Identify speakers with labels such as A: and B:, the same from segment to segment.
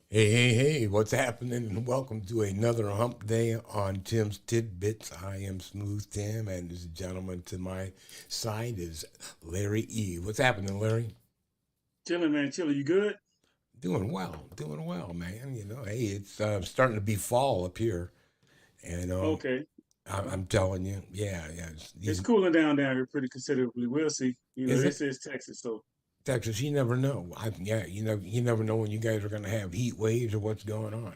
A: Hey, what's happening? And welcome to another hump day on Tim's Tidbits. I am Smooth Tim, and this gentleman to my side is Larry E. What's happening, Larry?
B: Chilling, man, chilling. You good?
A: Doing well, man. Hey, it's starting to be fall up here, and
B: Okay.
A: I'm telling you, yeah.
B: It's
A: These
B: cooling down here pretty considerably. We'll see.
A: is it
B: This is Texas, so.
A: Texas? You never know. You never know when you guys are going to have heat waves or what's going on.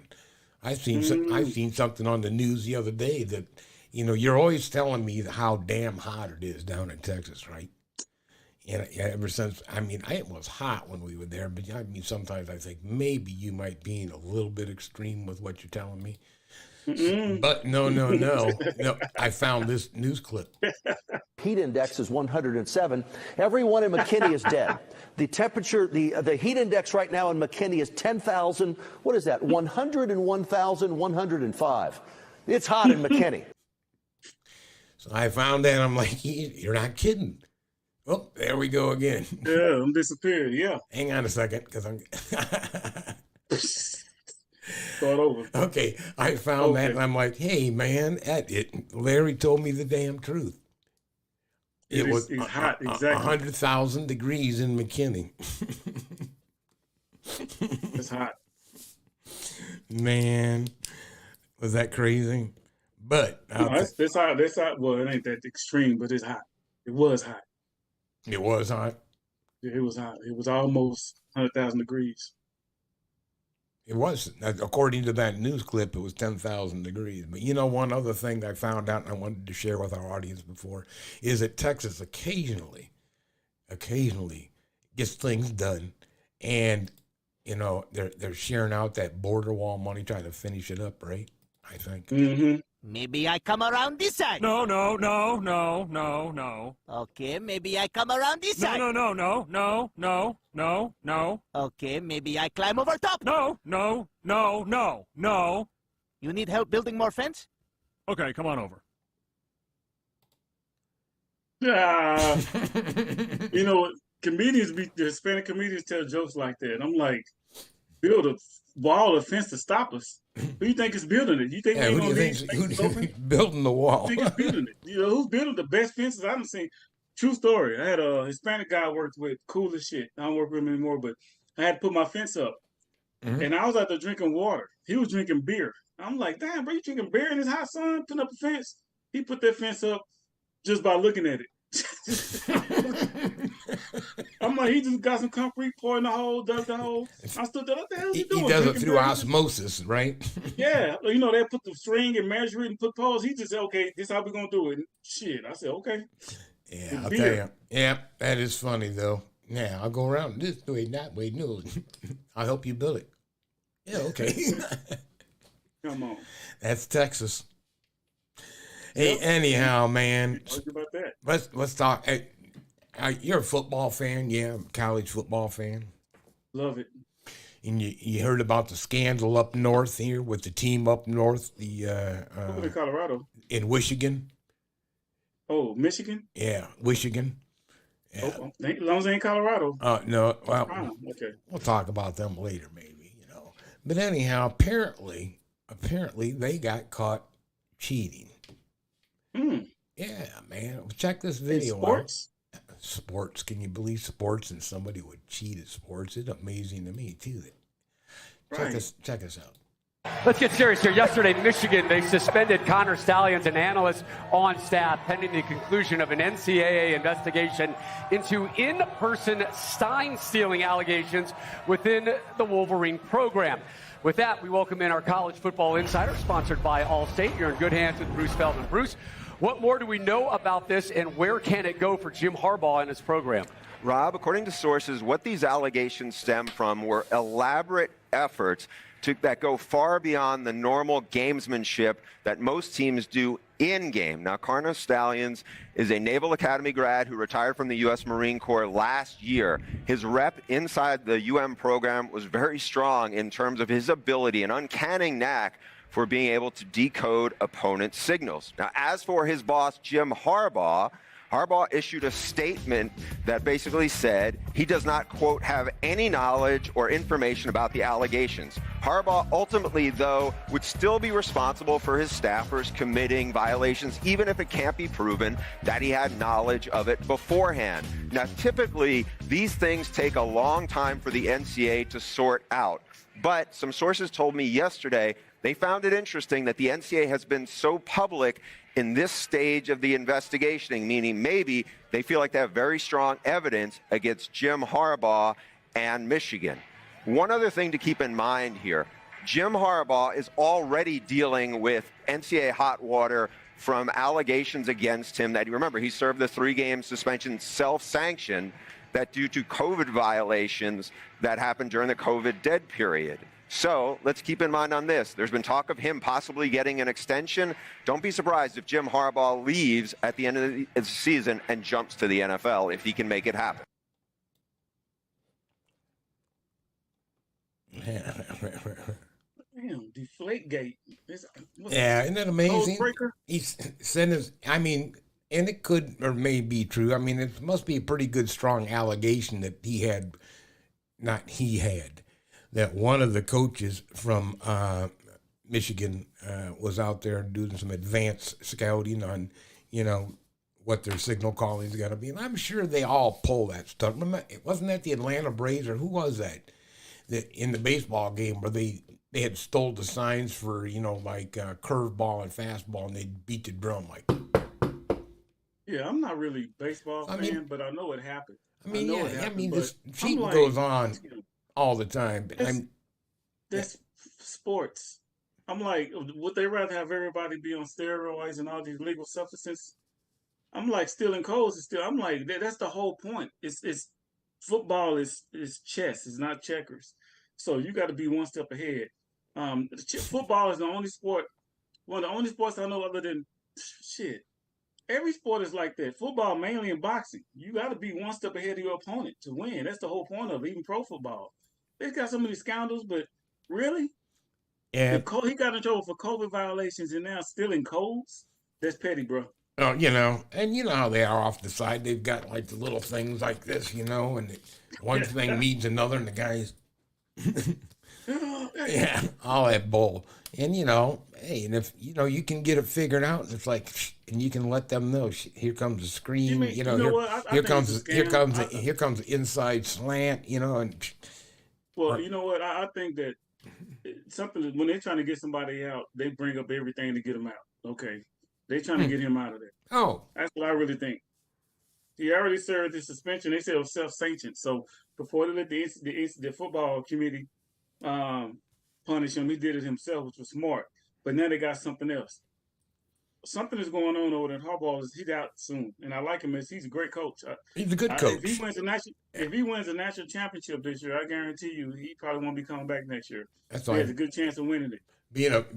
A: I've
B: Mm,
A: seen something on the news the other day that you're always telling me how damn hot it is down in Texas, right? And ever since, it was hot when we were there, but sometimes I think maybe you might be a little bit extreme with what you're telling me.
B: mm-mm.
A: But no. I found this news clip.
C: Heat index is 107. Everyone in McKinney is dead. The temperature, the heat index right now in McKinney is 10,000. What is that? 101,105. It's hot in McKinney.
A: So I found that I'm like, you're not kidding. Oh, there we go again.
B: Yeah, I'm disappeared. Yeah.
A: Hang on a second, because I'm.
B: Start over.
A: Okay, I found that,
B: Okay.
A: and I'm like, hey, man, Larry told me the damn truth. It was
B: It's hot, exactly.
A: 100,000 degrees in McKinney.
B: It's hot.
A: Man, was that crazy? But
B: No, it's hot. It's hot. Well, it ain't that extreme, but it's hot. It was hot.
A: it was hot.
B: Yeah, it was hot. It was almost 100,000 degrees.
A: It was, according to that news clip, it was 10,000 degrees. But one other thing I found out and I wanted to share with our audience before is that Texas occasionally gets things done. And, they're sharing out that border wall money, trying to finish it up, right? I think.
B: Mm-hmm.
D: Maybe I come around this side.
E: No.
D: Okay, maybe I come around this side.
E: No.
D: Okay, maybe I climb over top.
E: No.
D: You need help building more fence?
E: Okay, come on over.
B: Yeah. You know, the Hispanic comedians tell jokes like that. And I'm like, build a wall of fence to stop us. Who you think is building it? You think we
A: Yeah,
B: ain't
A: who do
B: gonna
A: you
B: leave
A: think who do
B: spaces
A: you
B: open?
A: think building the
B: Who you
A: wall?
B: think is building it? Who's building the best fences I've seen? True story. I had a Hispanic guy I worked with, cool as shit. I don't work with him anymore, but I had to put my fence up.
A: Mhm.
B: And I was out there drinking water. He was drinking beer. I'm like, damn, bro, you drinking beer in this hot sun, putting up a fence? He put that fence up just by looking at it. I'm like, he just got some concrete, poured in the hole, dug the hole. I stood there, what the hell is he
A: He
B: doing?
A: does it
B: Drinking
A: through
B: beer?
A: osmosis, right?
B: Yeah, they put the string and measure it and put poles. He just said, okay, this is how we gonna do it. And shit, I said, okay.
A: Yeah,
B: With
A: I'll tell
B: beer.
A: you. Yeah, that is funny though. Yeah, I'll go around this way, that way. No, I'll help you build it. Yeah, okay.
B: Come on.
A: That's Texas. Hey,
B: Yep.
A: anyhow, man,
B: Argue about that.
A: let's talk. Hey, you're a football fan, yeah, college football fan,
B: Love it.
A: and you heard about the scandal up north here with the team up north,
B: Over in Colorado.
A: in Michigan.
B: Oh, Michigan?
A: Yeah, Michigan. Yeah.
B: Oh, as long as it ain't Colorado.
A: No, well,
B: Fine. Okay.
A: we'll talk about them later, maybe. But anyhow, apparently they got caught cheating.
B: Hmm.
A: Yeah, man. Check this
B: In
A: video out.
B: sports?
A: Sports. Can you believe sports and somebody would cheat at sports? It's amazing to me too.
B: Right.
A: Check us out.
F: Let's get serious here. Yesterday, Michigan, they suspended Connor Stallions, an analyst on staff, pending the conclusion of an NCAA investigation into in-person sign-stealing allegations within the Wolverine program. With that, we welcome in our college football insider, sponsored by Allstate. You're in good hands with Bruce Feldman. Bruce, what more do we know about this, and where can it go for Jim Harbaugh and his program?
G: Rob, according to sources, what these allegations stem from were elaborate efforts that go far beyond the normal gamesmanship that most teams do in-game. Now, Connor Stallions is a Naval Academy grad who retired from the U.S. Marine Corps last year. His rep inside the UM program was very strong in terms of his ability, an uncanny knack for being able to decode opponent signals. Now, as for his boss, Jim Harbaugh, Harbaugh issued a statement that basically said he does not, quote, have any knowledge or information about the allegations. Harbaugh ultimately, though, would still be responsible for his staffers committing violations, even if it can't be proven that he had knowledge of it beforehand. Now, typically, these things take a long time for the NCAA to sort out. But some sources told me yesterday they found it interesting that the NCAA has been so public in this stage of the investigation, meaning maybe they feel like they have very strong evidence against Jim Harbaugh and Michigan. One other thing to keep in mind here, Jim Harbaugh is already dealing with NCAA hot water from allegations against him that, you remember, he served the 3-game suspension self-sanctioned that due to COVID violations that happened during the COVID dead period. So let's keep in mind on this. There's been talk of him possibly getting an extension. Don't be surprised if Jim Harbaugh leaves at the end of the season and jumps to the NFL if he can make it happen.
B: Damn, Deflategate.
A: Yeah, isn't that amazing?
B: Codebreaker?
A: He's sent his, I mean, and it could or may be true. I mean, it must be a pretty good, strong allegation that that one of the coaches from Michigan was out there doing some advanced scouting on, what their signal calling is going to be. And I'm sure they all pull that stuff. Remember, wasn't that the Atlanta Braves, or who was that? That in the baseball game where they had stole the signs for, like curveball and fastball, and they beat the drum like.
B: Yeah, I'm not really a baseball fan, but I know it happened.
A: This cheating goes on all the time.
B: That's sports. I'm like, would they rather have everybody be on steroids and all these legal substances? I'm like, stealing codes is still. I'm like, that's the whole point. It's football is chess. It's not checkers. So you got to be one step ahead. Football is the only sport, one of the only sports I know other than shit. Every sport is like that. Football mainly in boxing. You got to be one step ahead of your opponent to win. That's the whole point of it. Even pro football. They've got so many scoundrels, but really?
A: Yeah.
B: He got in trouble for COVID violations and now stealing codes? That's petty, bro.
A: Oh, and you know how they are off the side. They've got like the little things like this, and one thing means another, and the guy's, yeah, all that bull. And, hey, and if, you can get it figured out, and it's like, and you can let them know, here comes the screen, here comes the inside slant, and.
B: Well, you know what? I think that something, when they're trying to get somebody out, they bring up everything to get them out. Okay. They're trying to get him out of there.
A: Oh.
B: That's what I really think. He already served the suspension. They said it was self-sanctioned. So before they let the football committee punish him, he did it himself, which was smart. But now they got something else. Something is going on over there. Harbaugh he's out soon, and I like him as he's a great coach.
A: He's a good coach.
B: If he wins a national championship this year, I guarantee you he probably won't be coming back next year.
A: That's
B: he has a good chance of winning it.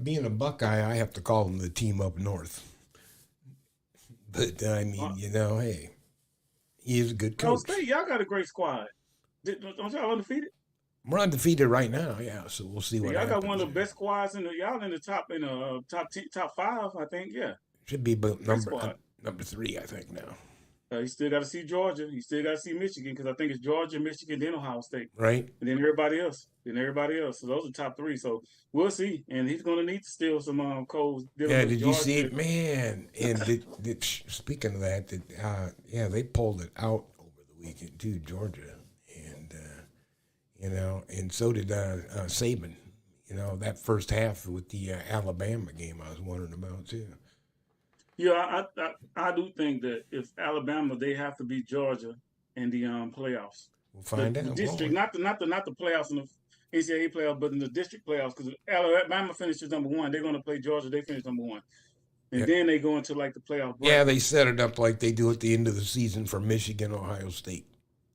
A: Being a Buckeye, I have to call him the team up north. But hey, he is a good coach.
B: State, y'all got a great squad. Don't y'all undefeated?
A: We're undefeated right now, yeah. So we'll see what happens.
B: Y'all got one of the best squads y'all in the top 5, I think. Yeah,
A: should be number 3, I think now.
B: You still got to see Georgia. You still got to see Michigan because I think it's Georgia, Michigan, then Ohio State,
A: right?
B: And then everybody else. So those are top 3. So we'll see. And he's going to need to steal some codes.
A: Yeah, did you see it, man? And speaking of that, they pulled it out over the weekend too, Georgia. And so did Saban. That first half with the Alabama game, I was wondering about too.
B: Yeah, I do think that if Alabama, they have to beat Georgia in the playoffs.
A: We'll find out.
B: District, not the playoffs in the NCAA playoffs, but in the district playoffs. Because Alabama finishes number 1, they're going to play Georgia. They finish number 1, and then they go into like the playoff break.
A: Yeah, they set it up like they do at the end of the season for Michigan, Ohio State.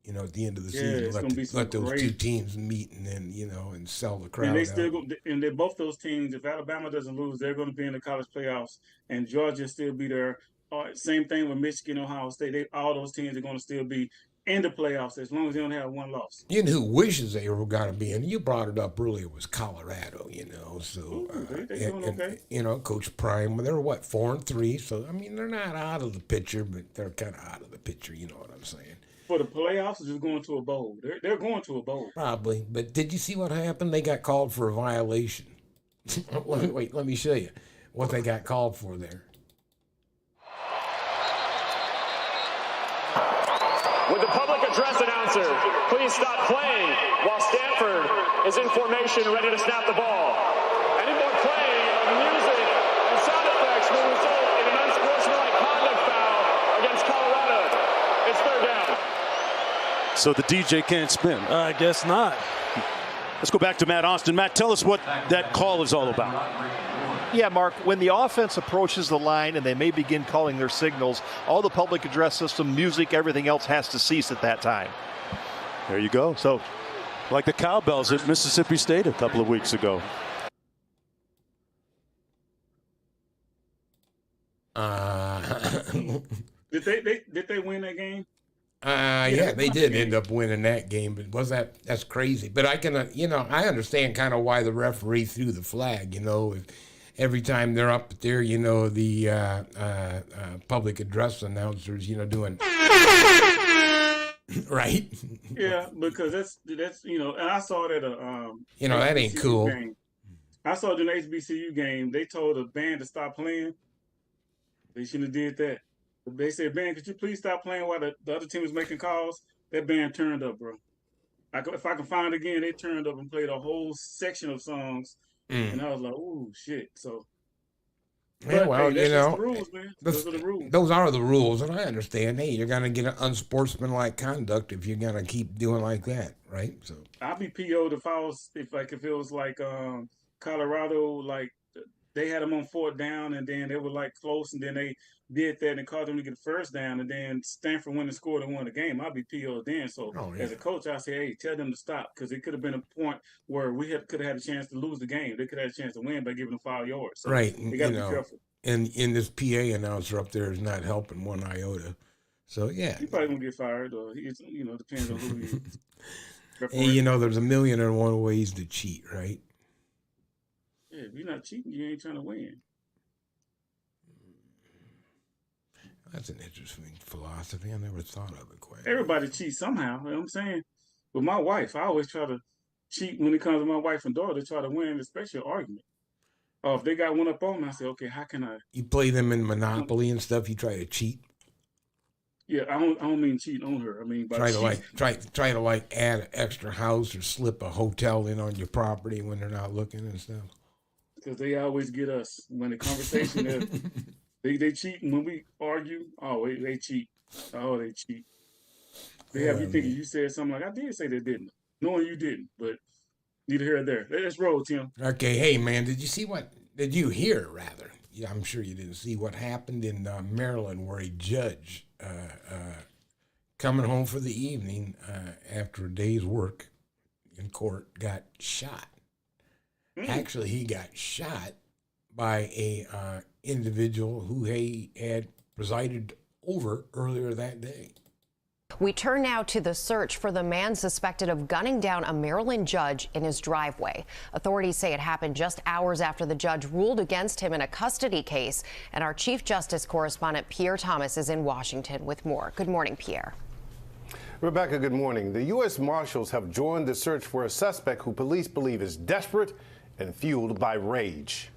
A: At the end of the season, let those two teams meet and then, and sell the crowd.
B: And they still and they're both those teams. If Alabama doesn't lose, they're going to be in the college playoffs, and Georgia still be there. Same thing with Michigan, Ohio State. All those teams are going to still be in the playoffs as long as they don't have one loss.
A: You know who wishes they were going to be in? You brought it up earlier. Was Colorado, So
B: Ooh, they doing okay.
A: Coach Prime. They're what 4-3. So I mean, they're not out of the picture, but they're kind of out of the picture. You know what I'm saying?
B: For the playoffs, just going to a bowl. They're going to a bowl.
A: Probably. But did you see what happened? They got called for a violation. Wait, let me show you what they got called for there.
H: Would the public address announcer please stop playing while Stanford is in formation ready to snap the ball? Any more playing of music and sound effects will result in an unsportsmanlike conduct foul against Colorado. It's third down.
I: So the DJ can't spin.
J: I guess not.
I: Let's go back to Matt Austin. Matt, tell us what that call is all about.
J: Yeah, Mark, when the offense approaches the line and they may begin calling their signals, all the public address system, music, everything else has to cease at that time.
I: There you go. So, like the cowbells at Mississippi State a couple of weeks ago.
B: Did they win that game?
A: Yeah, they did end up winning that game, but that's crazy. But I can, I understand kind of why the referee threw the flag. Every time they're up there, the public address announcers, doing right.
B: Yeah, because that's and I saw it at a
A: that ain't cool.
B: Game. I saw it in the HBCU game. They told the band to stop playing. They shouldn't have did that. They said, "Band, could you please stop playing while the other team was making calls?" That band turned up, bro. If I can find it again, they turned up and played a whole section of songs, and I was like, "Ooh, shit!" So,
A: yeah, well,
B: hey, that's the rules, man. Those are the rules.
A: Those are the rules, and I understand. Hey, you're gonna get an unsportsmanlike conduct if you're gonna keep doing like that, right? So
B: I'd be PO'd if it was like Colorado, like they had them on fourth down, and then they were like close, and then they did that and caused them to get the first down, and then Stanford went and scored and won the game. I'd be PO'd then. So as a coach, I say, hey, tell them to stop, because it could have been a point where we could have had a chance to lose the game. They could have had a chance to win by giving them 5 yards. So
A: right,
B: they got to be careful.
A: And this PA announcer up there is not helping one iota. So yeah,
B: he probably won't get fired, or he's depends on who he is.
A: Hey, there's a million and one ways to cheat, right?
B: Yeah, if you're not cheating, you ain't trying to win.
A: That's an interesting philosophy. I never thought of it quite.
B: Everybody cheats somehow. You know what I'm saying? With my wife, I always try to cheat when it comes to my wife and daughter, try to win, especially an argument. If they got one up on me, I say, okay, how can I?
A: You play them in Monopoly and stuff. You try to cheat.
B: Yeah, I don't mean cheat on her. I mean by
A: try to add an extra house or slip a hotel in on your property when they're not looking and stuff.
B: Because they always get us when the conversation is. They cheat, and when we argue, they cheat. They cheat. They have you thinking you said something like, I did say they didn't. Knowing you didn't, but neither here or there. Let's roll, Tim.
A: Okay, hey, man, did you hear, rather? Yeah, I'm sure you didn't see what happened in Maryland, where a judge coming home for the evening after a day's work in court got shot. Actually, he got shot by a individual who he had presided over earlier that day.
K: We turn now to the search for the man suspected of gunning down a Maryland judge in his driveway. Authorities say it happened just hours after the judge ruled against him in a custody case. And our Chief Justice correspondent Pierre Thomas is in Washington with more. Good morning, Pierre.
L: Rebecca, good morning. The U.S. Marshals have joined the search for a suspect who police believe is desperate and fueled by rage.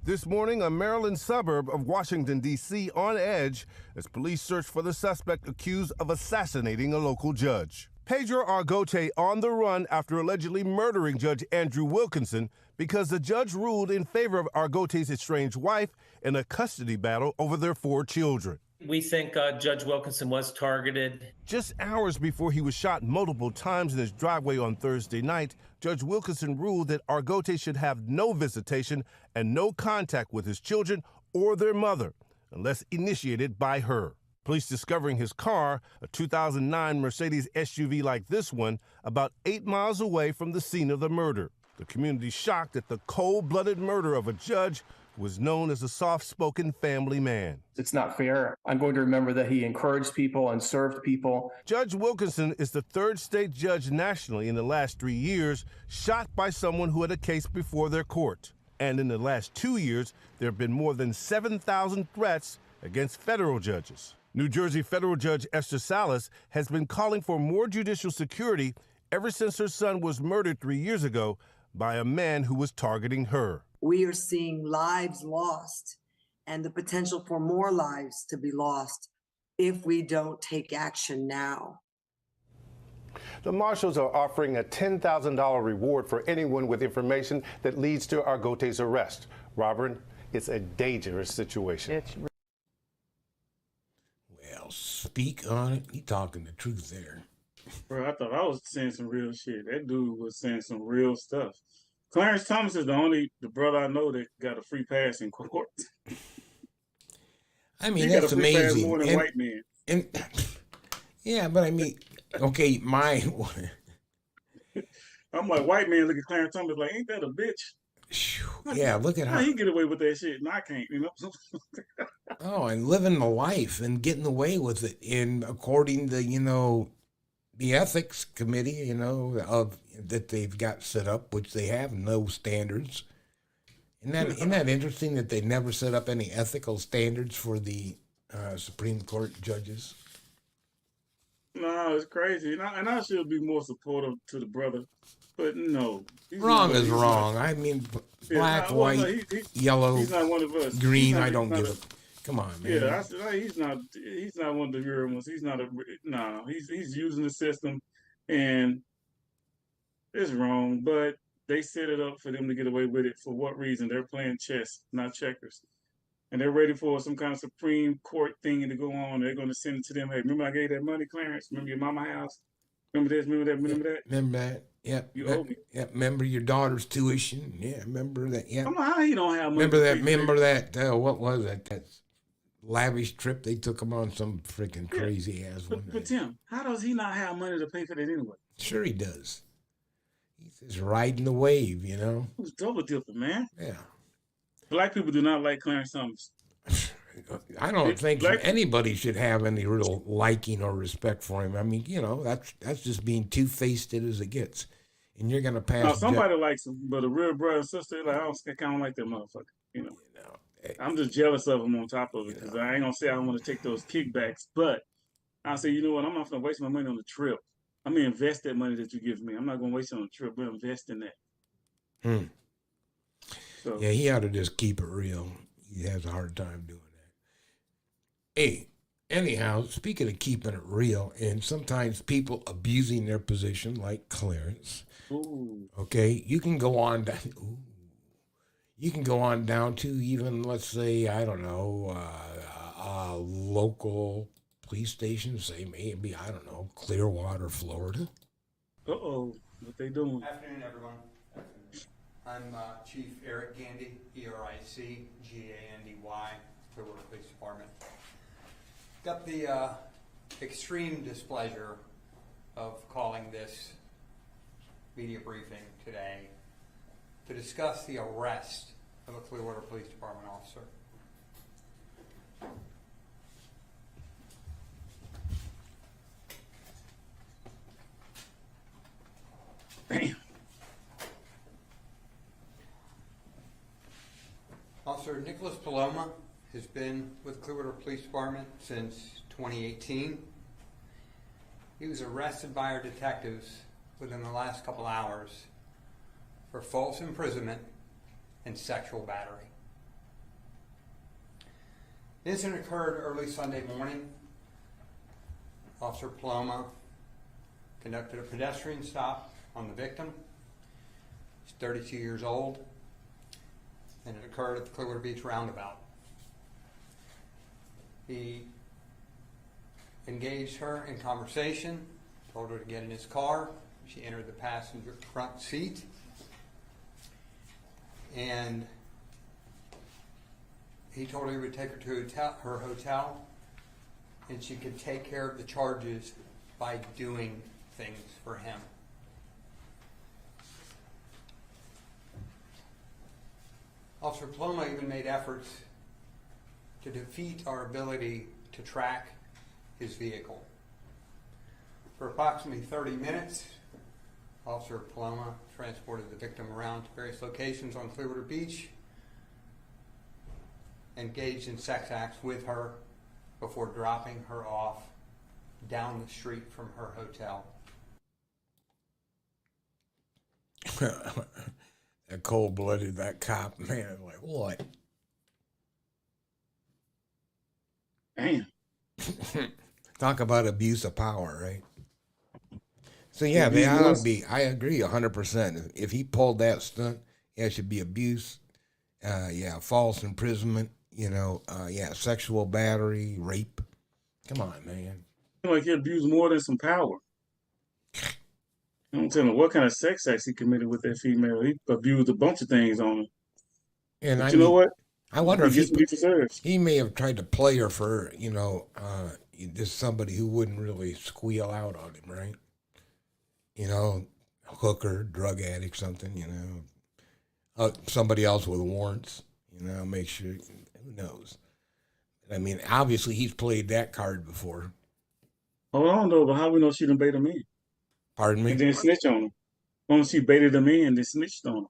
L: This morning, a Maryland suburb of Washington, D.C. on edge as police search for the suspect accused of assassinating a local judge. Pedro Argote on the run after allegedly murdering Judge Andrew Wilkinson because the judge ruled in favor of Argote's estranged wife in a custody battle over their 4 children.
M: We think Judge Wilkinson was targeted.
L: Just hours before he was shot multiple times in his driveway on Thursday night, Judge Wilkinson ruled that Argote should have no visitation and no contact with his children or their mother, unless initiated by her. Police discovering his car, a 2009 Mercedes SUV like this one, about 8 miles away from the scene of the murder. The community shocked at the cold-blooded murder of a judge was known as a soft-spoken family man.
N: It's not fair. I'm going to remember that he encouraged people and served people.
L: Judge Wilkinson is the third state judge nationally in the last 3 years shot by someone who had a case before their court. And in the last 2 years, there have been more than 7,000 threats against federal judges. New Jersey federal judge Esther Salas has been calling for more judicial security ever since her son was murdered 3 years ago by a man who was targeting her.
O: We are seeing lives lost and the potential for more lives to be lost if we don't take action now.
L: The marshals are offering a $10,000 reward for anyone with information that leads to Argote's arrest. Robert, it's a dangerous situation.
A: Well, speak on it. He talking the truth there.
B: Bro, I thought I was saying some real shit. That dude was saying some real stuff. Clarence Thomas is the brother I know that got a free pass in court.
A: I mean,
B: he
A: that's
B: got a free
A: amazing.
B: Pass more than white men.
A: Yeah, but I mean, okay,
B: I'm like, white man look at Clarence Thomas like, ain't that a bitch?
A: Yeah, look at
B: how
A: how
B: he get away with that shit and I can't, you know?
A: Oh, and living the life and getting away with it, and according to the ethics committee, of that they've got set up, which they have no standards. Isn't that interesting that they never set up any ethical standards for the Supreme Court judges?
B: No, it's crazy, and I should be more supportive to the brother, but no.
A: Wrong is wrong. I mean, black, white, yellow,
B: he's not one of us.
A: green. I don't give a. Come on, man.
B: Yeah, I said he's not one of the real ones. He's not he's using the system, and it's wrong. But they set it up for them to get away with it. For what reason? They're playing chess, not checkers, and they're ready for some kind of Supreme Court thing to go on. They're going to send it to them. Hey, remember I gave that money, Clarence? Remember your mama house? Remember this? Remember that? Remember that?
A: Remember that? Yep.
B: You owe me.
A: Yep. Remember your daughter's tuition? Yeah. Remember that? Yeah.
B: I don't know how he don't have money.
A: Remember that? What was that? That lavish trip they took him on, some freaking crazy ass one.
B: But Tim, how does he not have money to pay for that anyway?
A: Sure he does. He's just riding the wave,
B: Who's double dipping, man?
A: Yeah.
B: Black people do not like Clarence Thomas.
A: I don't think anybody should have any real liking or respect for him. I mean, that's just being two-faced as it gets. And you're gonna pass.
B: No, somebody likes him, but a real brother and sister, like I kind of like that motherfucker. I'm just jealous of him on top of it because I ain't gonna say I want to take those kickbacks, but I say, you know what? I'm not gonna waste my money on the trip. I'm gonna invest that money that you give me. I'm not gonna waste it on the trip. We're investing that. So,
A: yeah, he ought to just keep it real. He has a hard time doing that. Hey, anyhow, speaking of keeping it real, and sometimes people abusing their position, like Clarence.
B: Ooh.
A: Okay, you can go on down. You can go on down to even, let's say, I don't know, a local police station, say maybe, I don't know, Clearwater, Florida.
B: Uh-oh, what they doing?
P: Afternoon, everyone. I'm Chief Eric Gandy, ERIC, GANDY, Clearwater Police Department. Got the extreme displeasure of calling this media briefing today to discuss the arrest of a Clearwater Police Department officer.
B: Damn.
P: Officer Nicholas Paloma has been with Clearwater Police Department since 2018. He was arrested by our detectives within the last couple hours for false imprisonment and sexual battery. The incident occurred early Sunday morning. Officer Paloma conducted a pedestrian stop on the victim. He's 32 years old, and it occurred at the Clearwater Beach roundabout. He engaged her in conversation, told her to get in his car. She entered the passenger front seat, and he told her he would take her to her hotel, and she could take care of the charges by doing things for him. Officer Paloma even made efforts to defeat our ability to track his vehicle. For approximately 30 minutes, Officer Paloma transported the victim around to various locations on Clearwater Beach, engaged in sex acts with her before dropping her off down the street from her hotel.
A: That cold-blooded, that cop, man, like, what?
B: Damn.
A: Talk about abuse of power, right? So, yeah, they ought to be, I agree 100%. If he pulled that stunt, yeah, it should be abuse, false imprisonment, sexual battery, rape. Come on, man.
B: Like he abused more than some power. I'm telling you what kind of sex acts he committed with that female. He abused a bunch of things on her.
A: And
B: but know what?
A: I wonder if
B: he deserves.
A: He may have tried to play her for, just somebody who wouldn't really squeal out on him, right? Hooker, drug addict, something, somebody else with warrants, make sure, who knows? I mean, obviously he's played that card before.
B: Hold on, though, but how we know she done bait him in?
A: Pardon me?
B: And then snitch on him. Only she baited him in and then snitched on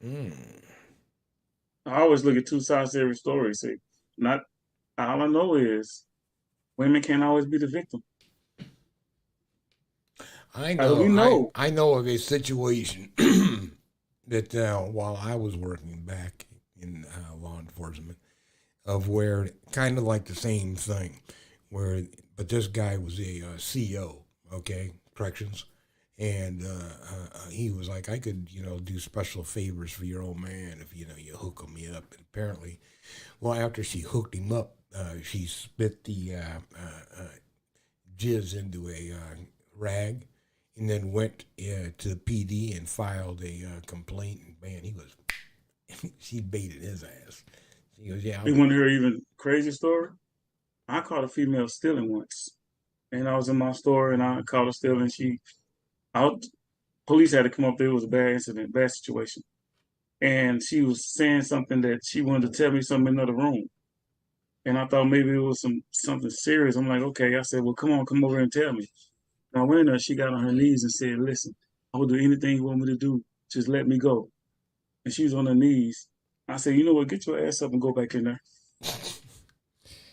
B: him. I always look at two sides to every story. Say, not all I know is women can't always be the victim.
A: I know. I know of a situation that while I was working back in law enforcement, of where kind of like the same thing, but this guy was a CO, corrections, and he was like, I could, do special favors for your old man if you hook me up. And apparently, after she hooked him up, she spit the jizz into a rag, and then went to the PD and filed a complaint. And man, she baited his ass. He goes, yeah.
B: You want to hear an even crazy story? I caught a female stealing once, and I was in my store and I caught her stealing. Police had to come up there. It was a bad incident, bad situation, and she was saying something that she wanted to tell me something in another room, and I thought maybe it was something serious. I'm like, okay. I said, well, come over and tell me. And I went in there. She got on her knees and said, listen, I will do anything you want me to do. Just let me go. And she was on her knees. I said, you know what? Get your ass up and go back in there.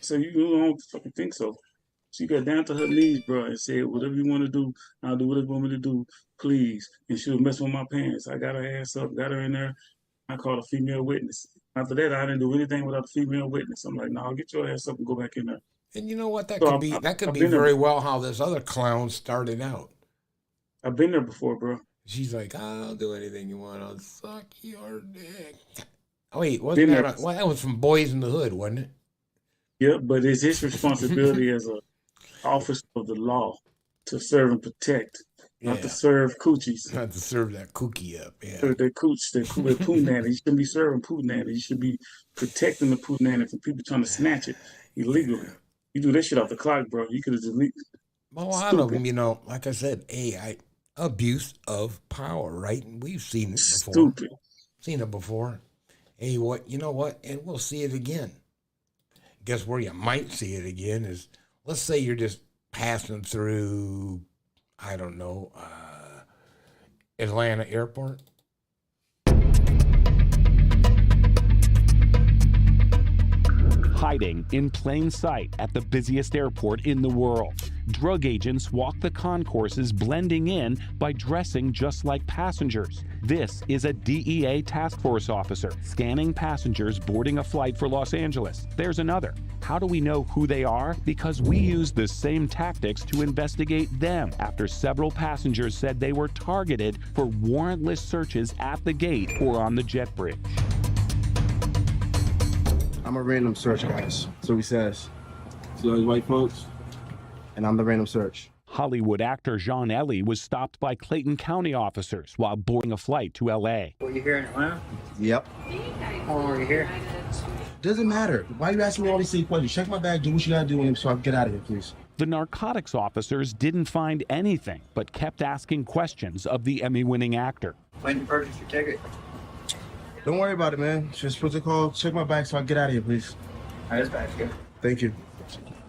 B: So you don't fucking think so. She got down to her knees, bro, and said, whatever you want to do, I'll do whatever you want me to do, please. And she was messing with my pants. I got her ass up, got her in there. I called a female witness. After that, I didn't do anything without a female witness. I'm like, no, get your ass up and go back in there.
A: And you know what? That could be very well how this other clown started out.
B: I've been there before, bro.
A: She's like, I'll do anything you want. I'll suck your dick. Oh, wait, that was from Boys in the Hood, wasn't it?
B: Yeah, but it's his responsibility as an officer of the law to serve and protect, not to serve coochies.
A: Not to serve that cookie up, yeah.
B: The cooch, the poo-nanny. You shouldn't be serving poo-nanny. You should be protecting the poo-nanny from people trying to snatch it illegally. You do that shit off the clock, bro. You could have deleted it.
A: Well, a lot of them, like I said, abuse of power, right? And we've seen it before.
B: Stupid.
A: Seen it before. Hey, you know what? And we'll see it again. Guess where you might see it again is, let's say you're just passing through, I don't know, Atlanta Airport.
Q: Hiding in plain sight at the busiest airport in the world. Drug agents walk the concourses, blending in by dressing just like passengers. This is a DEA task force officer scanning passengers boarding a flight for Los Angeles. There's another. How do we know who they are? Because we use the same tactics to investigate them after several passengers said they were targeted for warrantless searches at the gate or on the jet bridge.
R: I'm a random search, guys. So he says. See all these white folks? And I'm the random search.
Q: Hollywood actor John Ellie was stopped by Clayton County officers while boarding a flight to L.A.
S: Were you here in Atlanta?
R: Yep.
S: How long were you here?
R: Doesn't matter. Why are you asking me all these silly questions? Check my bag, do what you gotta do, so I can get out of here, please.
Q: The narcotics officers didn't find anything, but kept asking questions of the Emmy-winning actor.
S: When did you purchase your ticket?
R: Don't worry about it, man. Just what's it called? Check my bag so I can get out of here, please.
S: That's back here.
R: Thank you.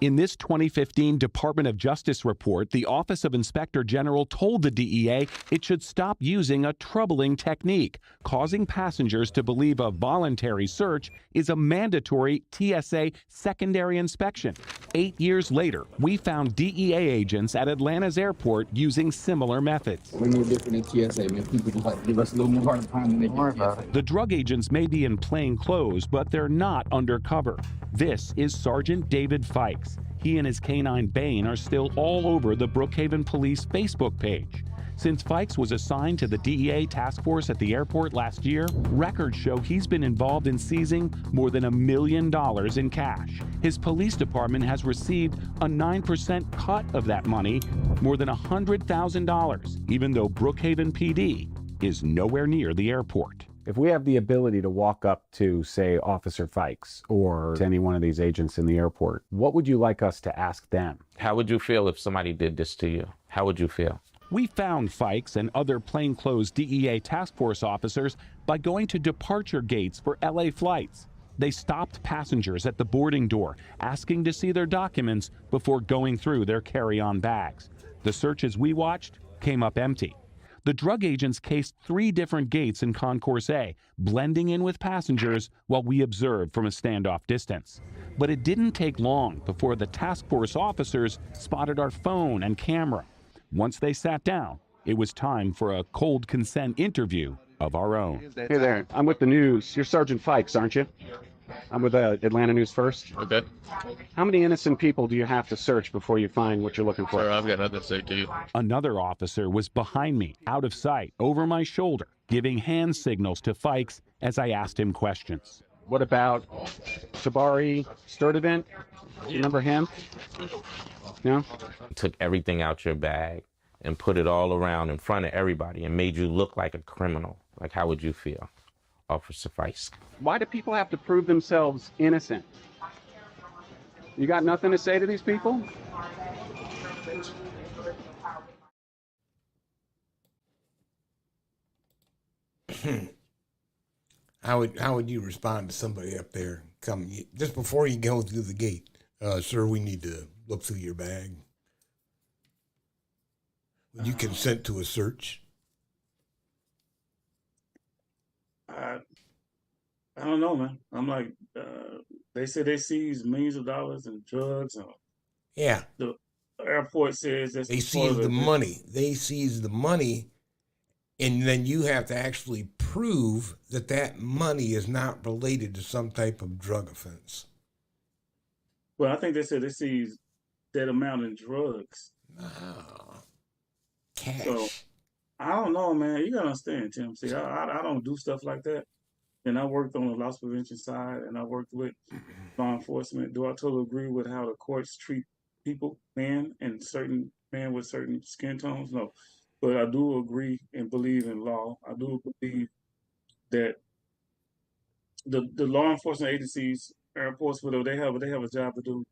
Q: In this 2015 Department of Justice report, the Office of Inspector General told the DEA it should stop using a troubling technique, causing passengers to believe a voluntary search is a mandatory TSA secondary inspection. 8 years later, we found DEA agents at Atlanta's airport using similar methods.
T: We're no different than TSA, man. People just like to give us a little more hard time than they do TSA.
Q: The drug agents may be in plain clothes, but they're not undercover. This is Sergeant David Fikes. He and his canine Bane are still all over the Brookhaven Police Facebook page. Since Fikes was assigned to the DEA task force at the airport last year, records show he's been involved in seizing more than $1 million in cash. His police department has received a 9% cut of that money, more than $100,000, even though Brookhaven PD is nowhere near the airport.
U: If we have the ability to walk up to, say, Officer Fikes or to any one of these agents in the airport, what would you like us to ask them?
V: How would you feel if somebody did this to you? How would you feel?
Q: We found Fikes and other plainclothes DEA task force officers by going to departure gates for LA flights. They stopped passengers at the boarding door, asking to see their documents before going through their carry-on bags. The searches we watched came up empty. The drug agents cased 3 different gates in Concourse A, blending in with passengers while we observed from a standoff distance. But it didn't take long before the task force officers spotted our phone and camera. Once they sat down, it was time for a cold consent interview of our own.
U: Hey there, I'm with the news. You're Sergeant Fikes, aren't you? I'm with Atlanta News First.
W: Okay.
U: How many innocent people do you have to search before you find what you're looking for?
W: Sir, I've got nothing to say to you.
Q: Another officer was behind me, out of sight, over my shoulder, giving hand signals to Fikes as I asked him questions.
U: What about Tabari Sturdivant? You remember him? No?
V: Took everything out your bag and put it all around in front of everybody and made you look like a criminal. Like, how would you feel, Officer Fikes?
U: Why do people have to prove themselves innocent? You got nothing to say to these people?
A: How would you respond to somebody up there coming just before you go through the gate? Sir, we need to look through your bag. Would you consent to a search?
B: I don't know, man. I'm like, they said they seized millions of dollars in drugs.
A: Yeah.
B: The airport says that's
A: they seized the money. They seized the money, and then you have to actually prove that that money is not related to some type of drug offense.
B: Well, I think they said they seized that amount in drugs.
A: Cash.
B: So, I don't know, man. You gotta understand, Tim. See, I don't do stuff like that. And I worked on the loss prevention side, and I worked with law enforcement. Do I totally agree with how the courts treat people, men with certain skin tones? No. But I do agree and believe in law. I do believe that the law enforcement agencies, airports, whatever, they have a job to do.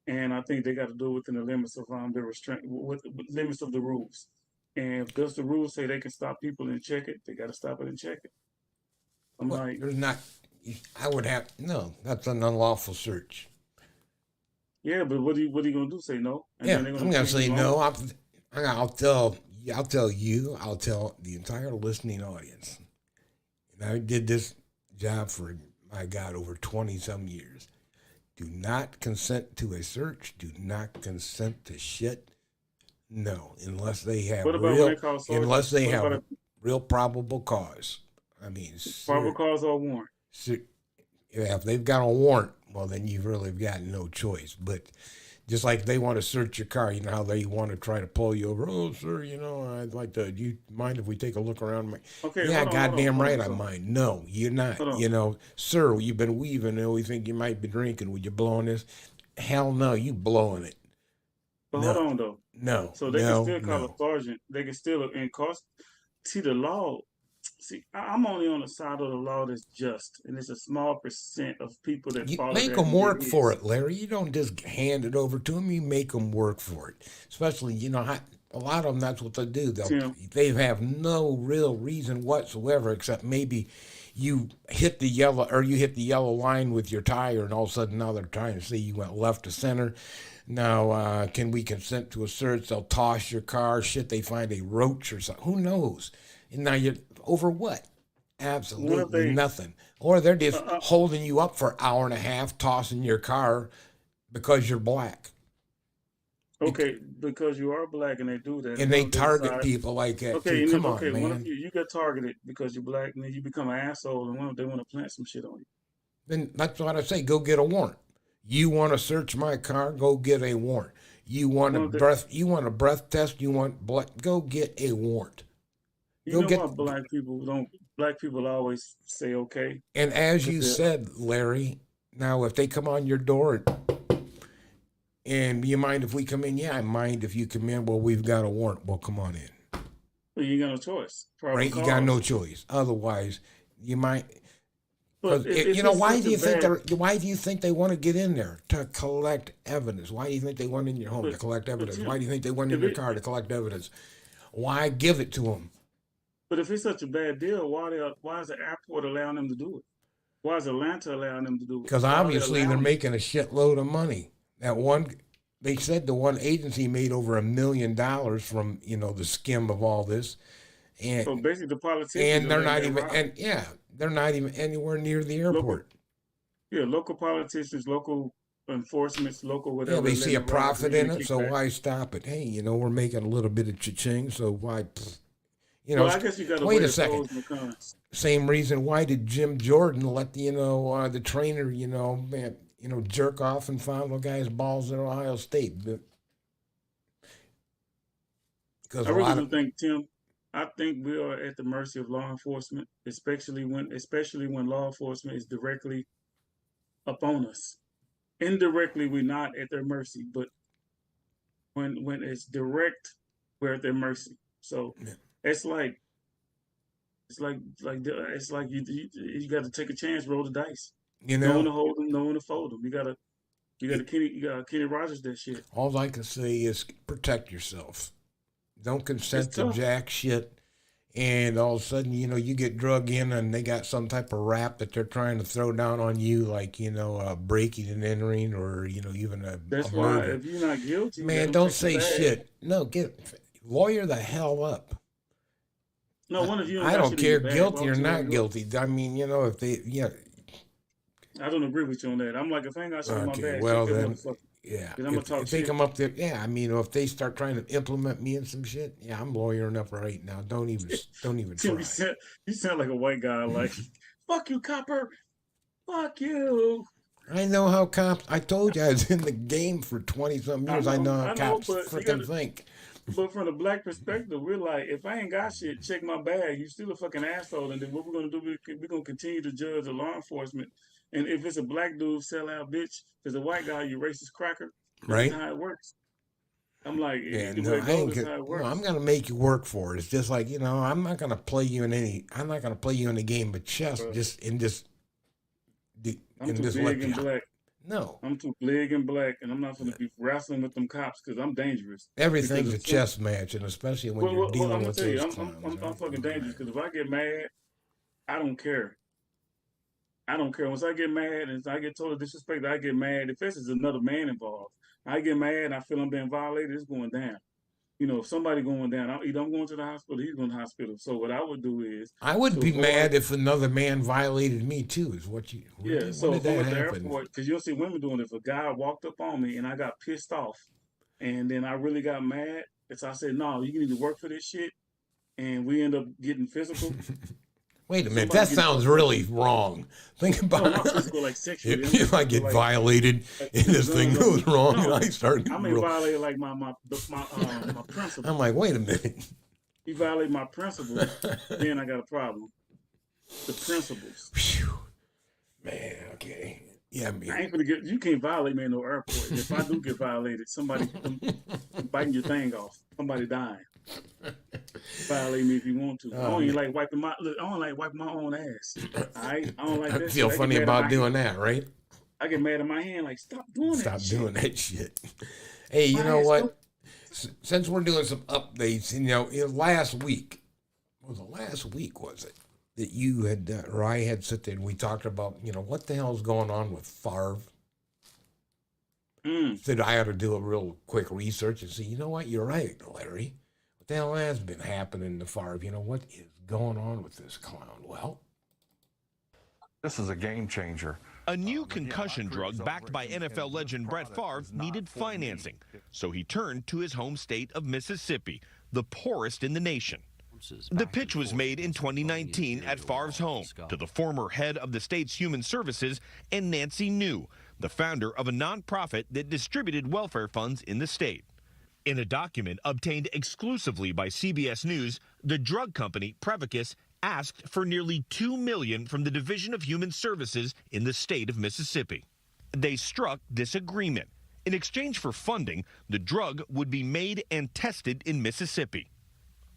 B: And I think they got to do it within the limits of the restraint, with limits of the rules. And if does the rules say they can stop people and check it, they got to stop it and check it.
A: There's not. I would have that's an unlawful search.
B: Yeah, but what are you gonna do? Say no? And
A: Yeah,
B: then
A: I'm gonna say no. I'll tell you. I'll tell the entire listening audience. And I did this job for, my God, over 20-some years. Do not consent to a search. Do not consent to shit. No, unless they have real probable cause. I mean,
B: probable cause or warrant.
A: If they've got a warrant, well, then you've really got no choice. But just like they want to search your car, you know how they want to try to pull you over. Oh, sir, I'd like to. Do you mind if we take a look around?
B: Okay.
A: Yeah, goddamn right, I mind. No, you're not. Sir, you've been weaving, and we think you might be drinking. Would you blowing this? Hell no, you blowing it.
B: But hold on though.
A: No.
B: So they can still call a sergeant. They can still see the law. See, I'm only on the side of the law that's just, and it's a small percent of people that follow that.
A: You make them work for it, Larry. You don't just hand it over to them. You make them work for it. Especially, a lot of them, that's what they do. They have no real reason whatsoever, except maybe, you hit the yellow line with your tire, and all of a sudden now they're trying to say you went left to center. Now, can we consent to a search? They'll toss your car. Shit, they find a roach or something. Who knows? And now you're over what? Absolutely nothing. Or they're just holding you up for an hour and a half, tossing your car because you're black.
B: Okay, because you are black and they do that.
A: And they target people like that too. Come on, man.
B: What if you get targeted because you're black and then you become an asshole and they want to plant some shit on you?
A: Then that's what I say. Go get a warrant. You want to search my car? Go get a warrant. You want a breath? You want a breath test? You want blood? Go get a warrant.
B: You know why black people don't? Black people always say okay.
A: And as you said, Larry, now if they come on your door and you mind if we come in? Yeah, I mind if you come in. Well, we've got a warrant. Well, come on in.
B: Well, you got no choice.
A: Right? You got no choice. Otherwise, you might.
B: But
A: you know, why do you think they want to get in there? To collect evidence. Why do you think they went in your home to collect evidence? Why do you think they went in your car to collect evidence? Why give it to them?
B: But if it's such a bad deal, why is the airport allowing them to do it? Why is Atlanta allowing them to do it?
A: Because obviously they're making a shitload of money. They said the one agency made over $1 million from the skim of all this, and
B: so basically the politicians.
A: And they're not even they're not even anywhere near the airport.
B: Local politicians, local enforcements, local whatever.
A: Yeah, they see a profit in it, so why stop it? Hey, we're making a little bit of cha-ching, so why?
B: Well, I guess you got to
A: wait a second. Same reason why did Jim Jordan let the trainer jerk off and fondle guys' balls at Ohio State? Because
B: I really do think, Tim. I think we are at the mercy of law enforcement, especially when law enforcement is directly upon us. Indirectly, we're not at their mercy, but when it's direct, we're at their mercy. So it's like you got to take a chance, roll the dice. No one to hold them, no one to fold them. You got Kenny Rogers that shit.
A: All I can say is protect yourself. Don't consent to jack shit. And all of a sudden, you get drug in and they got some type of rap that they're trying to throw down on you, like, breaking and entering or, even a
B: That's
A: a
B: why
A: murder.
B: if you're not guilty,
A: Man, don't say shit. No, lawyer the hell up.
B: No, one of you.
A: I don't care guilty or not guilty. I mean, if they,
B: I don't agree with you on that. I'm like, if I ain't got shit in my bag,
A: well then,
B: yeah. I'm gonna talk
A: if they come up there, I mean, if they start trying to implement me in some shit, I'm lawyering up right now. Don't even try.
B: You sound like a white guy. Like, fuck you, copper. Fuck you.
A: I know how cops. I told you I was in the game for 20-something years. I know how cops freaking think.
B: But from the black perspective, we're like, if I ain't got shit, check my bag. You still a fucking asshole. And then what we're gonna do? We're gonna continue to judge the law enforcement. And if it's a black dude, sell out, bitch. If it's a white guy, you racist cracker.
A: Right.
B: That's how it works. I'm like,
A: I'm gonna make you work for it. It's just like I'm not gonna play you in a game of chess.
B: I'm too big and black.
A: No,
B: I'm too big and black, and I'm not going to be wrestling with them cops because I'm dangerous.
A: Everything's a chess match, and especially when you're dealing with those clowns.
B: I'm fucking dangerous because if I get mad, I don't care. I don't care. Once I get mad and I get told disrespect, I get mad. If there's another man involved, I get mad and I feel I'm being violated, it's going down. If somebody going down, either I'm going to the hospital, he's going to the hospital. So what I would do is...
A: I would be mad if another man violated me too, is what you...
B: Yeah, so at the airport, because you'll see women doing it. If a guy walked up on me and I got pissed off and then I really got mad, so I said, no, you need to work for this shit, and we end up getting physical...
A: Wait a minute, that sounds really wrong. Think about it.
B: Like sexually.
A: If I get violated and this thing goes wrong and I start...
B: I may violate like my principle.
A: I'm like, wait a minute.
B: You violate my principles, then I got a problem. The principles.
A: Whew. Man, okay. Yeah,
B: I ain't gonna you can't violate me in no airport. If I do get violated, somebody biting your thing off. Somebody dying. Violate me if you want to. I don't like wiping my own ass. I don't like that.
A: I feel funny about doing that, right?
B: I get mad at my hand, like stop doing
A: that shit. Hey, you know what? Since we're doing some updates, last week was it? that you had, or I had sit there and we talked about, what the hell's going on with Favre? Said I ought to do a real quick research and see, you know what, you're right, Larry. What the hell has been happening to Favre? What is going on with this clown? Well,
C: this is a game changer.
D: A new concussion drug backed by NFL legend Brett Favre needed financing, so he turned to his home state of Mississippi, the poorest in the nation. The pitch was made in 2019 at Favre's home to the former head of the state's human services and Nancy New, the founder of a nonprofit that distributed welfare funds in the state. In a document obtained exclusively by CBS News, the drug company Prevacus asked for nearly $2 million from the Division of Human Services in the state of Mississippi. They struck this agreement. In exchange for funding, the drug would be made and tested in Mississippi.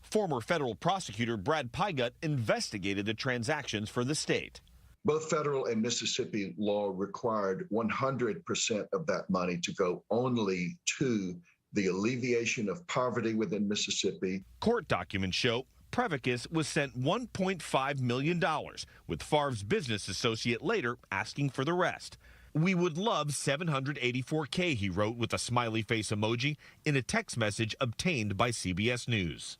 D: Former federal prosecutor Brad Pygut investigated the transactions for the state.
W: Both federal and Mississippi law required 100% of that money to go only to the alleviation of poverty within Mississippi.
D: Court documents show Prevacus was sent $1.5 million, with Favre's business associate later asking for the rest. "We would love $784K, he wrote with a smiley face emoji in a text message obtained by CBS News.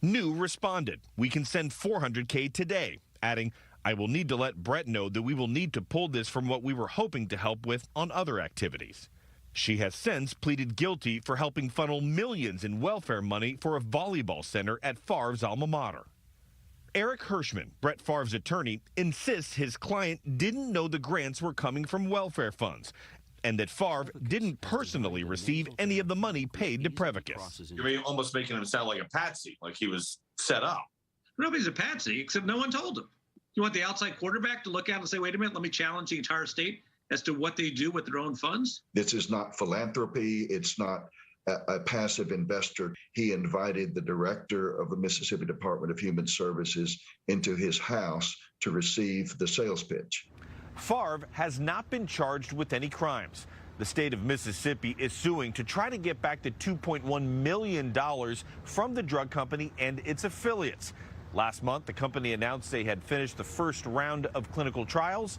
D: New responded, "We can send $400K today," adding, "I will need to let Brett know that we will need to pull this from what we were hoping to help with on other activities." She has since pleaded guilty for helping funnel millions in welfare money for a volleyball center at Favre's alma mater. Eric Hirschman, Brett Favre's attorney, insists his client didn't know the grants were coming from welfare funds and that Favre didn't personally receive any of the money paid to Prevacus.
X: You're almost making him sound like a patsy, like he was set up.
Y: Nobody's a patsy, except no one told him. You want the outside quarterback to look out and say, wait a minute, let me challenge the entire state as to what they do with their own funds?
W: This is not philanthropy. It's not a passive investor. He invited the director of the Mississippi Department of Human Services into his house to receive the sales pitch.
D: Favre has not been charged with any crimes. The state of Mississippi is suing to try to get back the $2.1 million from the drug company and its affiliates. Last month, the company announced they had finished the first round of clinical trials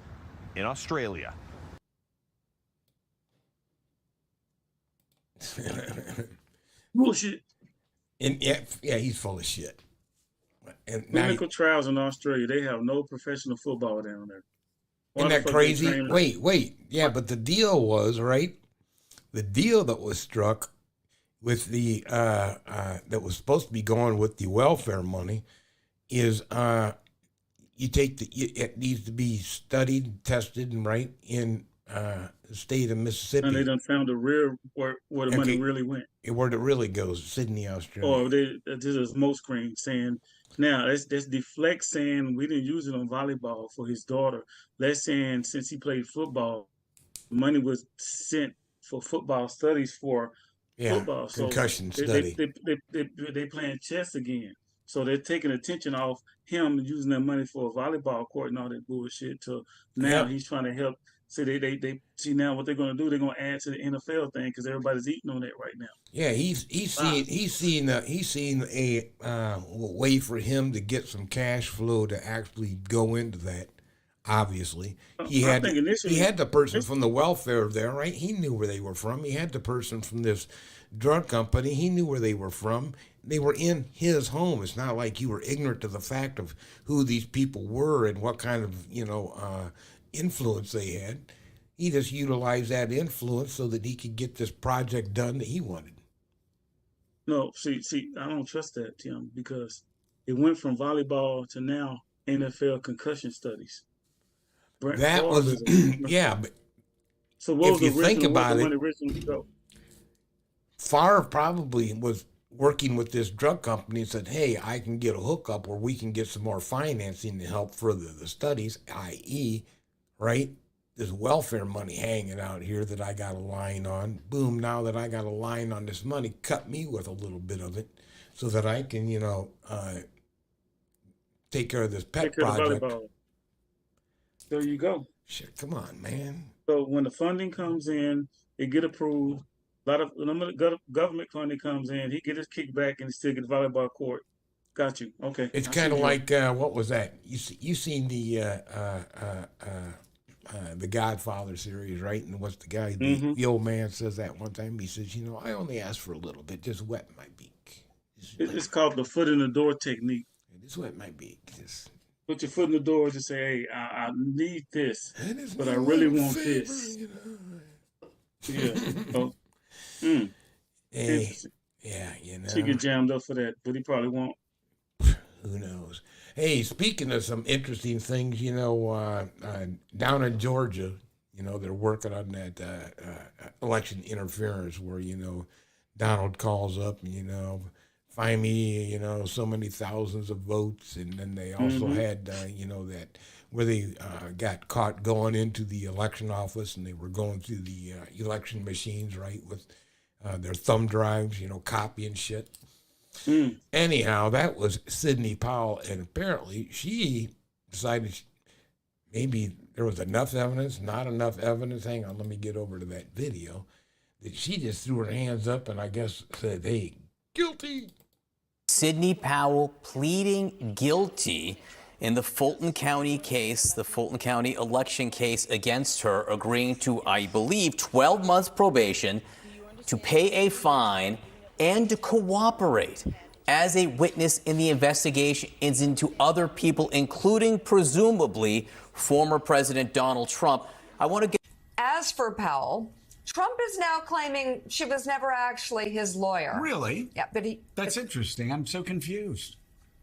D: in Australia.
B: Bullshit.
A: And yeah, he's full of shit. And
B: clinical trials in Australia, they have no professional football down there.
A: Isn't that crazy? Wait. Yeah, but the deal was, right? The deal that was struck with the that was supposed to be going with the welfare money is you take it needs to be studied, tested, and right in the state of Mississippi.
B: And they done found the real where the money really went.
A: Where it really goes, Sydney, Australia.
B: Or this is smoke screen saying, now that's deflect saying we didn't use it on volleyball for his daughter. That's saying since he played football, money was sent for football studies for football.
A: Concussion
B: so
A: study.
B: They playing chess again. So they're taking attention off him using that money for a volleyball court and all that bullshit to now he's trying to help. So they see now what they're going to do. They're going to add to the NFL thing because everybody's eating on that right now.
A: Yeah, he's seeing a way for him to get some cash flow to actually go into that. Obviously, he had the person from the welfare there, right? He knew where they were from. He had the person from this drug company. He knew where they were from. They were in his home. It's not like you were ignorant to the fact of who these people were and what kind of influence they had. He just utilized that influence so that he could get this project done that he wanted.
B: No, see, I don't trust that, Tim, because it went from volleyball to now NFL concussion studies.
A: But
B: so what
A: if you think about it,
B: go?
A: Favre probably was working with this drug company and said, hey, I can get a hookup where we can get some more financing to help further the studies, i.e., right? There's welfare money hanging out here that I got a line on. Boom, now that I got a line on this money, cut me with a little bit of it so that I can, take care of this pet project.
B: There you go.
A: Shit, come on, man.
B: So when the funding comes in, it get approved. A lot of government funding comes in. He get his kickback and still get the volleyball court. Got you. Okay.
A: It's
B: I
A: kind of
B: see
A: like what was that? You seen the Godfather series, right? And what's the guy? The old man says that one time. He says, I only asked for a little bit, just wet my beak.
B: It's called the foot in the door technique.
A: Just wet my beak. Just
B: put your foot in the door. Just say, "Hey, I need this, but I really want this." Yeah. Oh.
A: Hey, yeah,
B: She get jammed up for that, but he probably won't.
A: Who knows? Hey, speaking of some interesting things, down in Georgia, they're working on that election interference where, Donald calls up and, find me, so many thousands of votes. And then they also had, that where they got caught going into the election office and they were going through the election machines, right, with their thumb drives, copying shit. Anyhow, that was Sidney Powell, and apparently she decided maybe there was enough evidence, not enough evidence. Hang on, let me get over to that video. That she just threw her hands up and I guess said, "Hey, guilty."
E: Sidney Powell pleading guilty in the Fulton County case, the Fulton County election case against her, agreeing to, I believe, 12 months probation, to pay a fine, and to cooperate as a witness in the investigation into other people, including presumably former President Donald Trump. I want to get.
F: As for Powell, Trump is now claiming she was never actually his lawyer.
G: Really?
F: Yeah, but
G: That's interesting. I'm so confused.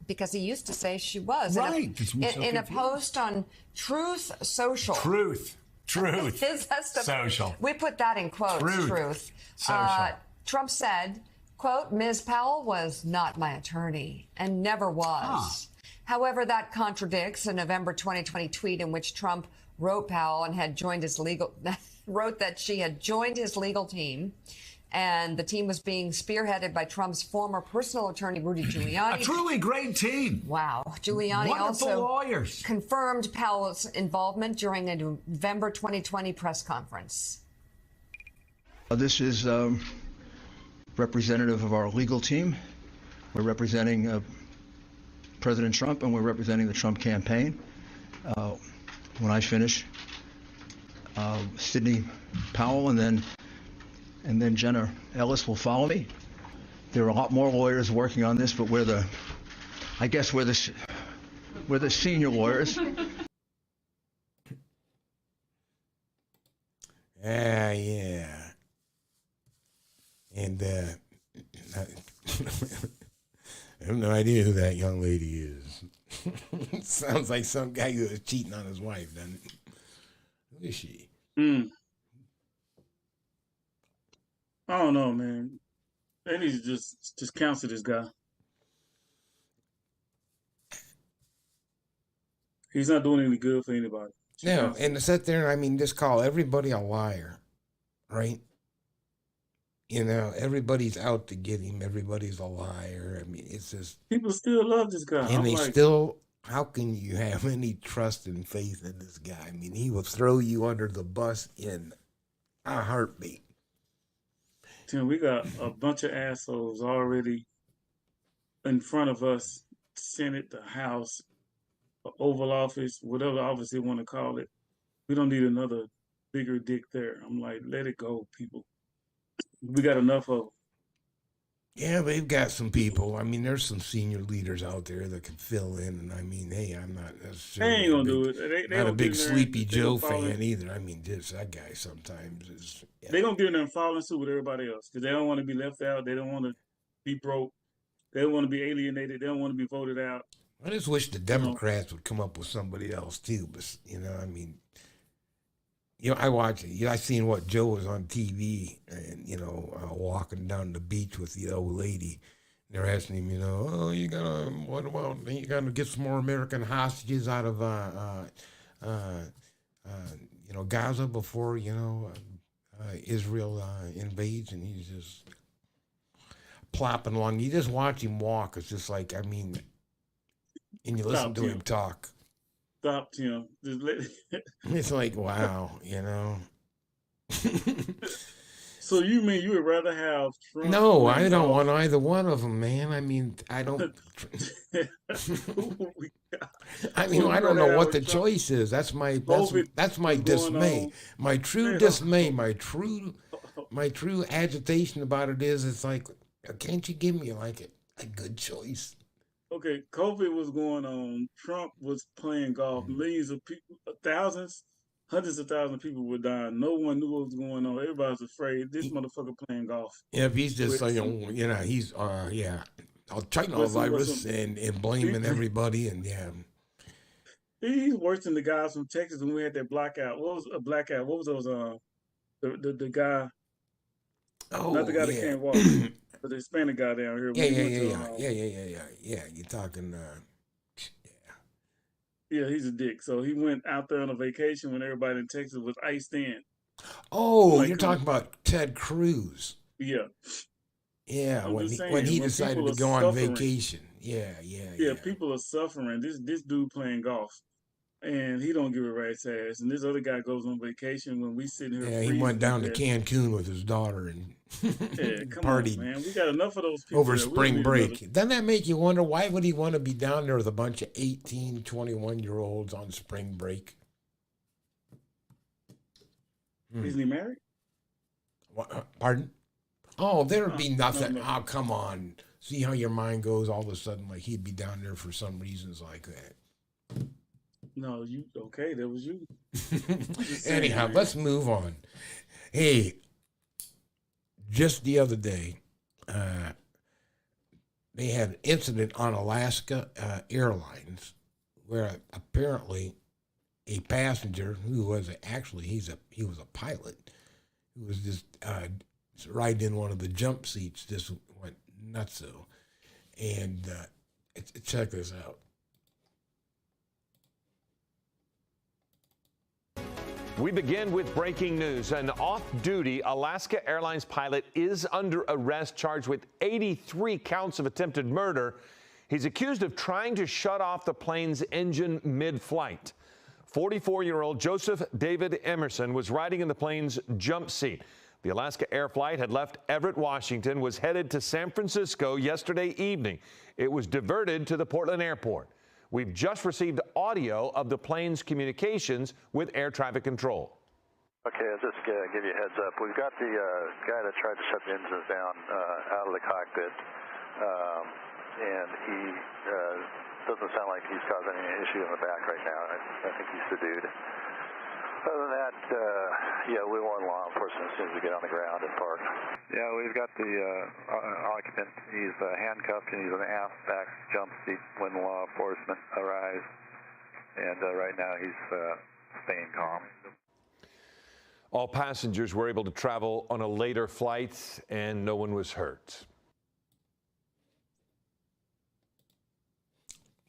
F: Because he used to say she was.
G: Right.
F: In a post on Truth Social.
G: Truth.
F: That's
G: Social.
F: We put that in quotes. Truth.
G: Social.
F: Trump said, quote, "Ms. Powell was not my attorney and never was." However, that contradicts a November 2020 tweet in which Trump wrote Powell and had joined his wrote that she had joined his legal team, and the team was being spearheaded by Trump's former personal attorney, Rudy Giuliani.
G: A truly great team.
F: Wow. Giuliani
G: Wonderful
F: also
G: lawyers.
F: confirmed Powell's involvement during a November 2020 press conference.
H: This is representative of our legal team. We're representing President Trump, and we're representing the Trump campaign. When I finish, Sidney Powell and then Jenna Ellis will follow me. There are a lot more lawyers working on this, but we're the senior lawyers.
A: Yeah. And I have no idea who that young lady is. Sounds like some guy who was cheating on his wife, doesn't it? Who is she?
B: I don't know, man. They need to just counsel this guy. He's not doing any good for anybody.
A: No, and to sit there, just call everybody a liar, right? Everybody's out to get him. Everybody's a liar. It's just...
B: People still love this guy.
A: And how can you have any trust and faith in this guy? He will throw you under the bus in a heartbeat.
B: Tim, we got a bunch of assholes already in front of us, Senate, the House, the Oval Office, whatever office they want to call it. We don't need another bigger dick there. I'm like, let it go, people. We got enough of them.
A: Yeah, they've got some people. There's some senior leaders out there that can fill in. And hey, I'm not necessarily.
B: They ain't gonna do it. They
A: not a big
B: get in there
A: Sleepy Joe
B: fall
A: fan
B: in.
A: either. That guy sometimes is. Yeah.
B: They're gonna get in there and fall in suit with everybody else because they don't want to be left out. They don't want to be broke. They don't want to be alienated. They don't want to be voted out.
A: I just wish the Democrats would come up with somebody else too. But I watch it. I seen what Joe was on TV and, walking down the beach with the old lady. They're asking him, you gotta get some more American hostages out of, Gaza before, Israel invades. And he's just plopping along. You just watch him walk. It's just like, and you listen to him talk.
B: Stop, Tim.
A: It's like, wow,
B: So you mean you would rather have Trump?
A: No, I don't want either one of them, man. I mean, I don't. I mean, I don't know what the choice is. That's my dismay. My true dismay. My true agitation about it is, it's like, can't you give me like a good choice?
B: Okay, COVID was going on. Trump was playing golf. Millions of people, thousands, hundreds of thousands of people were dying. No one knew what was going on. Everybody was afraid. This motherfucker playing golf.
A: Yeah, if he's just saying, he's China virus and blaming everybody, and
B: he's worse than the guys from Texas when we had that blackout. What was a blackout? What was those? The guy.
A: Oh,
B: not the guy that can't walk, but the Hispanic guy down here.
A: Yeah. You're talking.
B: Yeah, he's a dick. So he went out there on a vacation when everybody in Texas was iced in.
A: Oh, you're talking about Ted Cruz.
B: Yeah.
A: Yeah, when he decided to go on vacation. Yeah.
B: People are suffering. This dude playing golf, and he don't give a rat's ass. And this other guy goes on vacation when we sitting here.
A: Yeah, he went down to Cancun with his daughter and partied.
B: On, man. We got enough of those people
A: over spring break. Doesn't that make you wonder, why would he want to be down there with a bunch of 18, 21-year-olds on spring break?
B: Isn't he married?
A: What, pardon? Oh, there'd be nothing. No. Oh, come on. See how your mind goes all of a sudden, like he'd be down there for some reasons like that.
B: No, you okay? That was you.
A: Anyhow, let's move on. Hey, just the other day, they had an incident on Alaska Airlines where apparently a passenger who was he was a pilot who was just riding in one of the jump seats just went nutso. And check this out.
I: We begin with breaking news. An off-duty Alaska Airlines pilot is under arrest, charged with 83 counts of attempted murder. He's accused of trying to shut off the plane's engine mid-flight. 44-year-old Joseph David Emerson was riding in the plane's jump seat. The Alaska Air flight had left Everett, Washington, was headed to San Francisco yesterday evening. It was diverted to the Portland airport. We've just received audio of the plane's communications with air traffic control.
J: Okay, I'll just give you a heads up. We've got the guy that tried to shut the engines down out of the cockpit, and he doesn't sound like he's causing any issue in the back right now. I think he's subdued. Other than that, we want law enforcement as soon as we get on the ground and park. Yeah, we've got the occupant. He's handcuffed and he's in the aft back jump seat when law enforcement arrives. And right now he's staying calm.
I: All passengers were able to travel on a later flight and no one was hurt.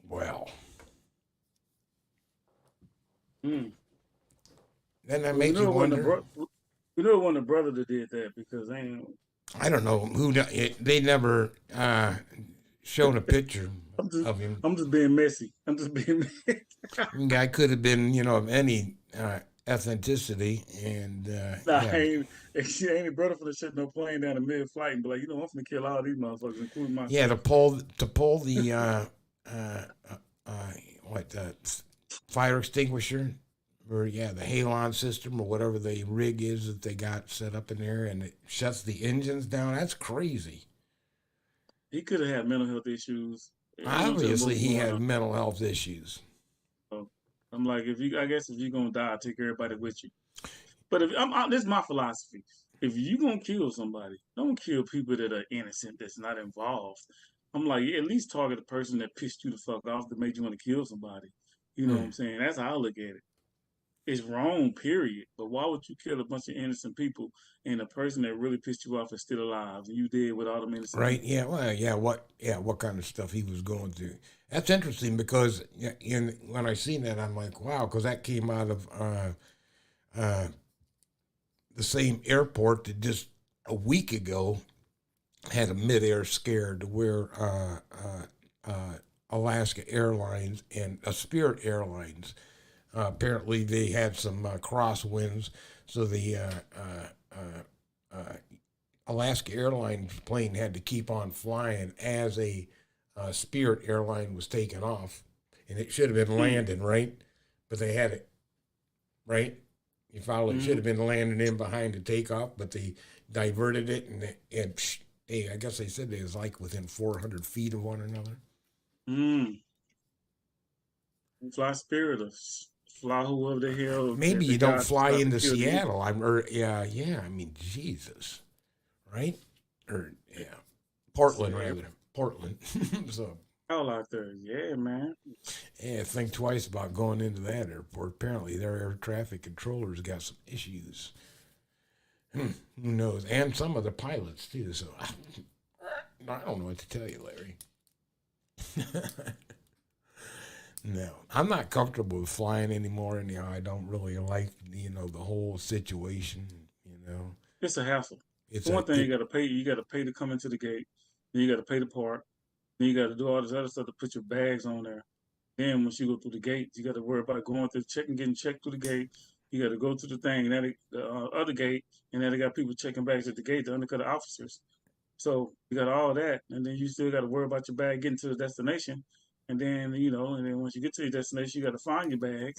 A: Well. Then that makes you wonder.
B: We know one of the brother that did that because
A: I don't know who. They never shown a picture of him.
B: I'm just being messy.
A: The guy could have been, of any ethnicity, and
B: ain't a brother for the shit no plane down in mid-flight and be like, I'm gonna kill all these motherfuckers, including myself.
A: Yeah, to pull the fire extinguisher. Or the halon system or whatever the rig is that they got set up in there, and it shuts the engines down. That's crazy.
B: He could have had mental health issues.
A: Obviously, he had mental health issues.
B: So I'm like, if you're gonna die, take everybody with you. But this is my philosophy. If you're gonna kill somebody, don't kill people that are innocent, that's not involved. I'm like, at least target the person that pissed you the fuck off that made you want to kill somebody. You know what I'm saying? That's how I look at it. It's wrong, period. But why would you kill a bunch of innocent people and the person that really pissed you off is still alive and you did with all them innocent
A: right?
B: people?
A: Yeah. Well, what kind of stuff he was going through? That's interesting because when I seen that, I'm like, wow, because that came out of the same airport that just a week ago had a mid-air scare to where Alaska Airlines and Spirit Airlines. Apparently, they had some crosswinds, so the Alaska Airlines plane had to keep on flying as a Spirit airline was taking off, and it should have been landing, right? But they had it, right? You follow? It should have been landing in behind the takeoff, but they diverted it, and I guess they said it was like within 400 feet of one another.
B: Fly Spirit or fly whoever the hell.
A: Maybe you don't fly into Seattle. I mean, Jesus, right? Or Portland rather. Portland. So.
B: All out there, yeah, man.
A: Yeah, think twice about going into that airport. Apparently, their air traffic controllers got some issues. Who knows? And some of the pilots too. So I don't know what to tell you, Larry. No, I'm not comfortable with flying anymore. Anyhow, I don't really like the whole situation.
B: It's a hassle. It's one thing you got to pay. You got to pay to come into the gate. Then you got to pay to park. Then you got to do all this other stuff to put your bags on there. Then once you go through the gate, you got to worry about going through getting checked through the gate. You got to go to the thing, and the other gate, and then they got people checking bags at the gate, the undercover officers. So you got all that, and then you still got to worry about your bag getting to the destination. And then, and then once you get to your destination, you got to find your bag.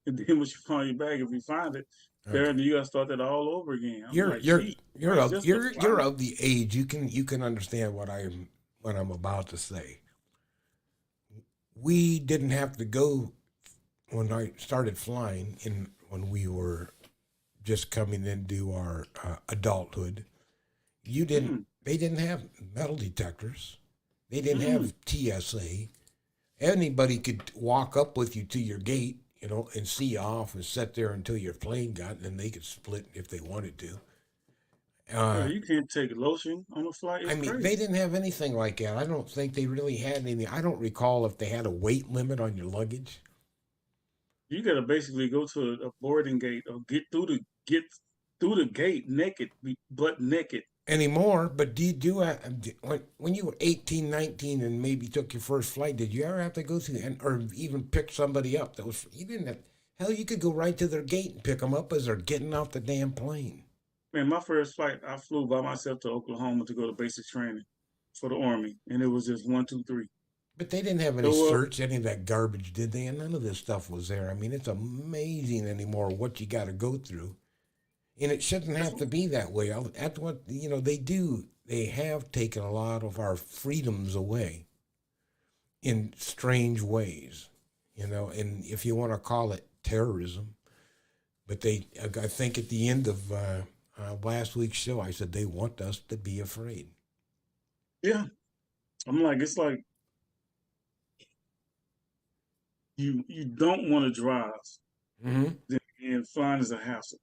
B: And then once you find your bag, if you find it, then you got to start that all over again. You're
A: of the age you can understand what I'm about to say. We didn't have to go when I started flying when we were just coming into our adulthood. They didn't have metal detectors. They didn't have TSA. Anybody could walk up with you to your gate, and see you off and sit there until your plane got, and then they could split if they wanted to.
B: You can't take lotion on a flight. It's crazy.
A: They didn't have anything like that. I don't think they really had anything. I don't recall if they had a weight limit on your luggage.
B: You got to basically go to a boarding gate or get through the gate naked, butt naked.
A: Anymore, but do you when you were 18, 19 and maybe took your first flight, did you ever have to go through or even pick somebody up? You didn't have, hell, you could go right to their gate and pick them up as they're getting off the damn plane.
B: Man, my first flight, I flew by myself to Oklahoma to go to basic training for the Army, and it was just 1, 2, 3.
A: But they didn't have any search, any of that garbage, did they? And none of this stuff was there. I mean, it's amazing anymore what you got to go through. And it shouldn't have to be that way. That's what, they do. They have taken a lot of our freedoms away in strange ways, and if you want to call it terrorism. But I think at the end of last week's show, I said they want us to be afraid.
B: Yeah. It's like you don't want to drive. And flying is a hassle.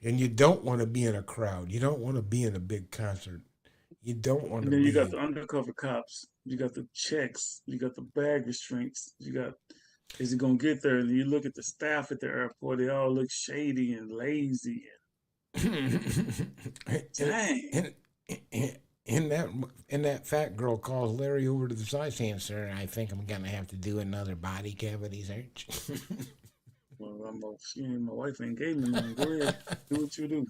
A: And you don't want to be in a crowd. You don't want to be in a big concert. You don't want to be.
B: And then you got the undercover cops. You got the checks. You got the bag restraints. Is it going to get there? And you look at the staff at the airport. They all look shady and lazy. Dang.
A: And that fat girl calls Larry over to the side saying, "Sir, I think I'm going to have to do another body cavity search."
B: Well, my wife ain't gave me none. Go ahead, do what you do.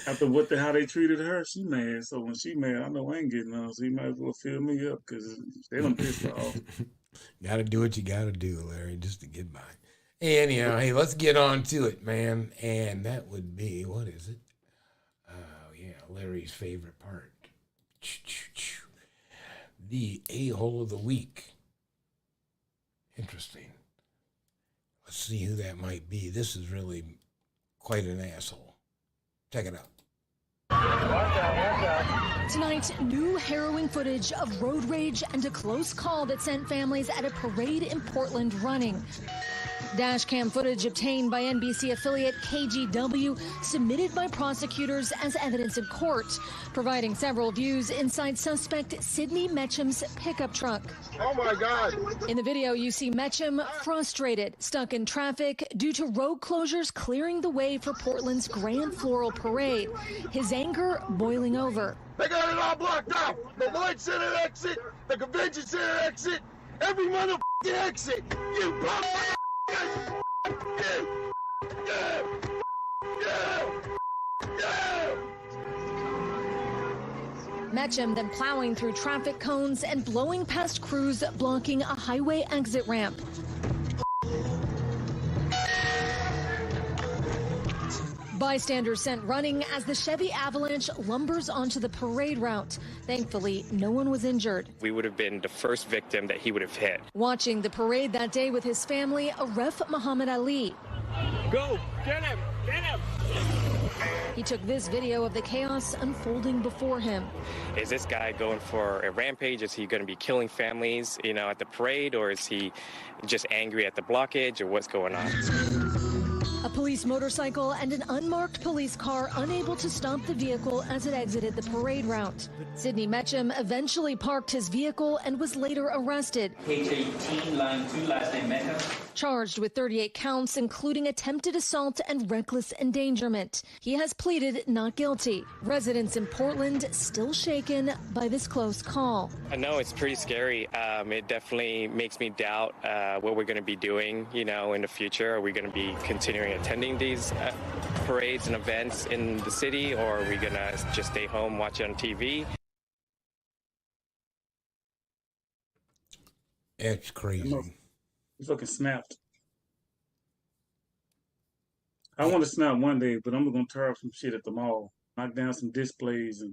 B: After how they treated her, she mad. So when she mad, I know I ain't getting none. So you might as well fill me up because they done pissed her off.
A: Got to do what you got to do, Larry, just to get by. Anyhow, hey, let's get on to it, man. And that would be, what is it? Oh, yeah, Larry's favorite part. The a-hole of the week. Interesting. Let's see who that might be. This is really quite an asshole. Check it out.
K: Tonight, new harrowing footage of road rage and a close call that sent families at a parade in Portland running. Dash cam footage obtained by NBC affiliate KGW, submitted by prosecutors as evidence in court, providing several views inside suspect Sidney Metcham's pickup truck.
L: Oh my God.
K: In the video, you see Metcham frustrated, stuck in traffic due to road closures clearing the way for Portland's Grand Floral Parade. His anger boiling over.
L: They got it all blocked off. The Lloyd Center exit, the Convention Center exit, every motherfucking exit. You
K: Metchem then plowing through traffic cones and blowing past crews blocking a highway exit ramp. Bystanders sent running as the Chevy Avalanche lumbers onto the parade route. Thankfully, no one was injured.
M: We would have been the first victim that he would have hit.
K: Watching the parade that day with his family, Aref Muhammad Ali.
M: Go, get him, get him.
K: He took this video of the chaos unfolding before him.
M: Is this guy going for a rampage? Is he going to be killing families, at the parade, or is he just angry at the blockage, or what's going on?
K: A police motorcycle and an unmarked police car unable to stop the vehicle as it exited the parade route. Sidney Metchem eventually parked his vehicle and was later arrested.
N: Page 18, line 2, last name Metchem.
K: Charged with 38 counts, including attempted assault and reckless endangerment. He has pleaded not guilty. Residents in Portland still shaken by this close call.
M: I know it's pretty scary. It definitely makes me doubt what we're going to be doing, in the future. Are we going to be continuing attending these parades and events in the city, or are we going to just stay home, watch it on TV?
A: It's crazy.
B: He fucking snapped. I want to snap one day, but I'm gonna tear up some shit at the mall, knock down some displays, and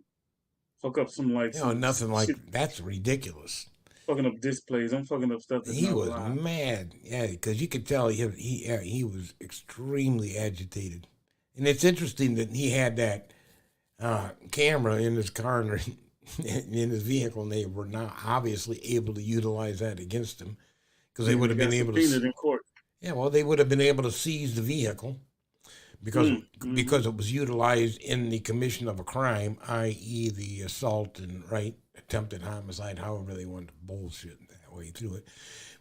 B: fuck up some lights.
A: Nothing like that's ridiculous.
B: Fucking up displays. I'm fucking up stuff. That's
A: He
B: not
A: was
B: allowed.
A: mad, because you could tell he was extremely agitated, and it's interesting that he had that camera in his car and in his vehicle, and they were not obviously able to utilize that against him. Because they would have been able to.
B: In court.
A: Yeah, well, they would have been able to seize the vehicle because it was utilized in the commission of a crime, i.e., the assault and attempted homicide, however they want to bullshit that way through it.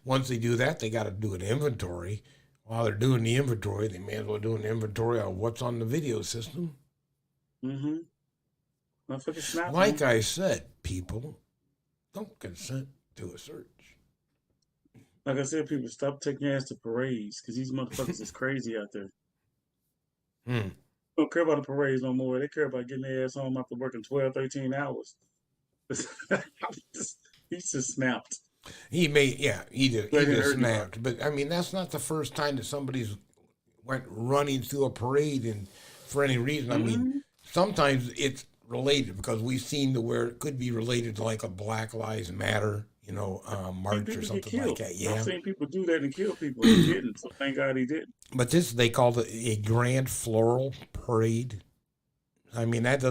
A: Once they do that, they got to do an inventory. While they're doing the inventory, they may as well do an inventory of what's on the video system.
B: Mm-hmm. Motherfucking snap.
A: Like I said, people don't consent to a search.
B: Like I said, people, stop taking your ass to parades, because these motherfuckers is crazy out there. They don't care about the parades no more. They care about getting their ass home after working 12, 13 hours. He just snapped.
A: He just snapped. But, I mean, that's not the first time that somebody's went running through a parade and for any reason. I mean, sometimes it's related, because we've seen where it could be related to like a Black Lives Matter march or something like that. Yeah,
B: I've seen people do that and kill people. He didn't, so thank God he didn't.
A: But they called it a grand floral parade. I mean, that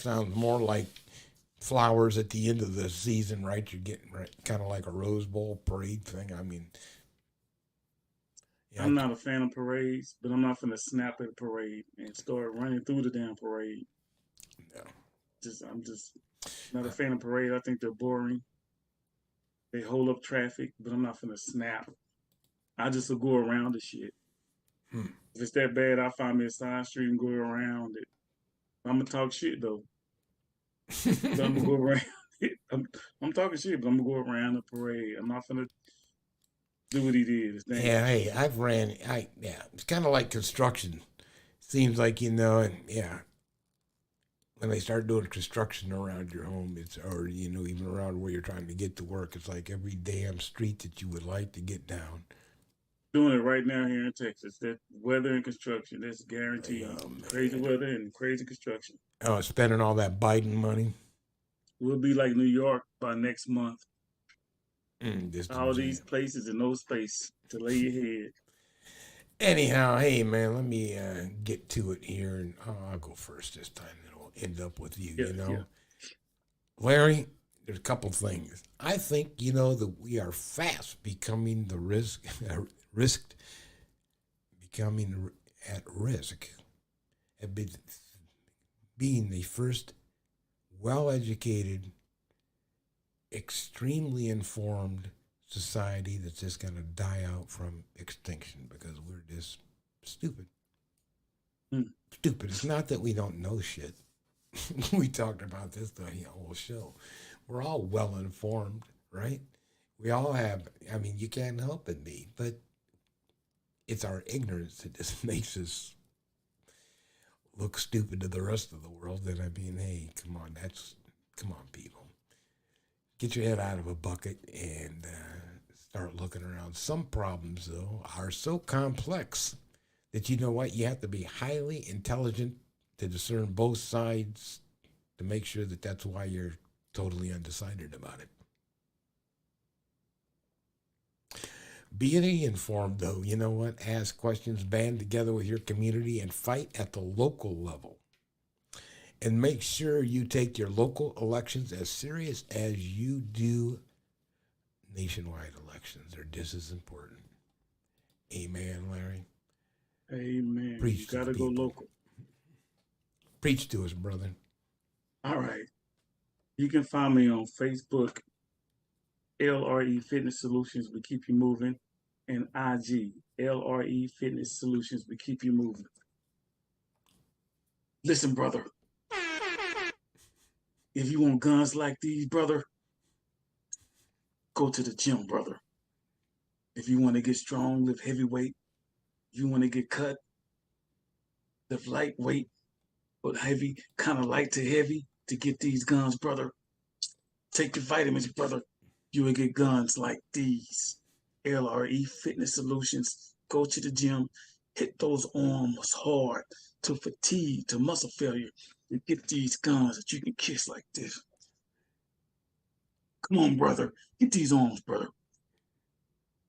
A: sounds more like flowers at the end of the season, right? You're getting kind of like a Rose Bowl parade thing. I mean,
B: I'm not a fan of parades, but I'm not finna snap at a parade and start running through the damn parade.
A: No.
B: I'm just not a fan of parade. I think they're boring. They hold up traffic, but I'm not finna snap. I just will go around the shit. If it's that bad, I'll find me a side street and go around it. I'm gonna talk shit though. But I'm gonna go around it. I'm talking shit, but I'm gonna go around the parade. I'm not finna do what he did.
A: Yeah, hey, it's kind of like construction. Seems like, when they start doing construction around your home, even around where you're trying to get to work, it's like every damn street that you would like to get down.
B: Doing it right now here in Texas. That weather and construction, that's guaranteed. Crazy weather and crazy construction.
A: Oh, spending all that Biden money.
B: We'll be like New York by next month. All
A: Insane.
B: these places and no space to lay your head.
A: Anyhow, hey man, let me get to it here, and I'll go first this time. It'll end up with you.
B: Yeah.
A: Larry, there's a couple things. I think that we are fast becoming becoming at risk of being the first well-educated, extremely informed society that's just going to die out from extinction because we're just stupid. Stupid. It's not that we don't know shit. We talked about this the whole show. We're all well informed, right? We all have, you can't help it be, but it's our ignorance that just makes us look stupid to the rest of the world. And hey, come on, Come on, people. Get your head out of a bucket and start looking around. Some problems, though, are so complex that you know what? You have to be highly intelligent to discern both sides to make sure that that's why you're totally undecided about it. Be informed, though. You know what? Ask questions, band together with your community, and fight at the local level. And make sure you take your local elections as serious as you do nationwide elections. They're just as important. Amen, Larry.
B: Amen.
A: Preach
B: You
A: to
B: gotta
A: the
B: go
A: people.
B: local.
A: Preach to us, brother.
B: All right. You can find me on Facebook, LRE Fitness Solutions. We keep you moving. And IG, LRE Fitness Solutions. We keep you moving. Listen, brother. If you want guns like these, brother, go to the gym, brother. If you want to get strong, lift heavyweight. You want to get cut, lift lightweight, but heavy, kind of light to heavy to get these guns, brother. Take your vitamins, brother. You will get guns like these. LRE Fitness Solutions. Go to the gym, hit those arms hard to fatigue, to muscle failure, and get these guns that you can kiss like this. Come on, brother. Get these arms, brother.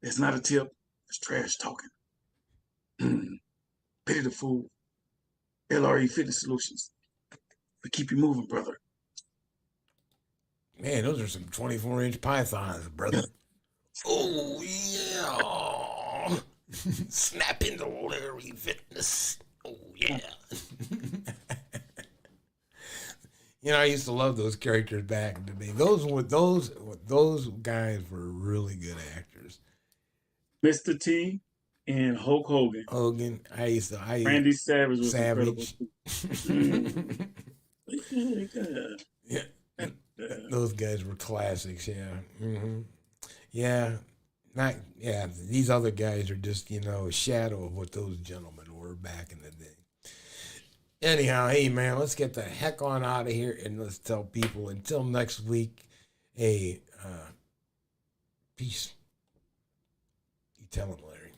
B: It's not a tip. It's trash talking. Pity the fool. LRE Fitness Solutions. We keep you moving, brother.
A: Man, those are some 24-inch pythons, brother. Oh, yeah. Snap into Larry Fitness. Oh, yeah. You know, I used to love those characters back in the day. Those guys were really good actors.
B: Mr. T and Hulk Hogan.
A: Randy
B: Savage was
A: Savage.
B: incredible.
A: Yeah. Those guys were classics, yeah. Mm-hmm. Yeah. These other guys are just, a shadow of what those gentlemen were back in the day. Anyhow, hey, man, let's get the heck on out of here and let's tell people until next week, hey, peace. You tell them, Larry.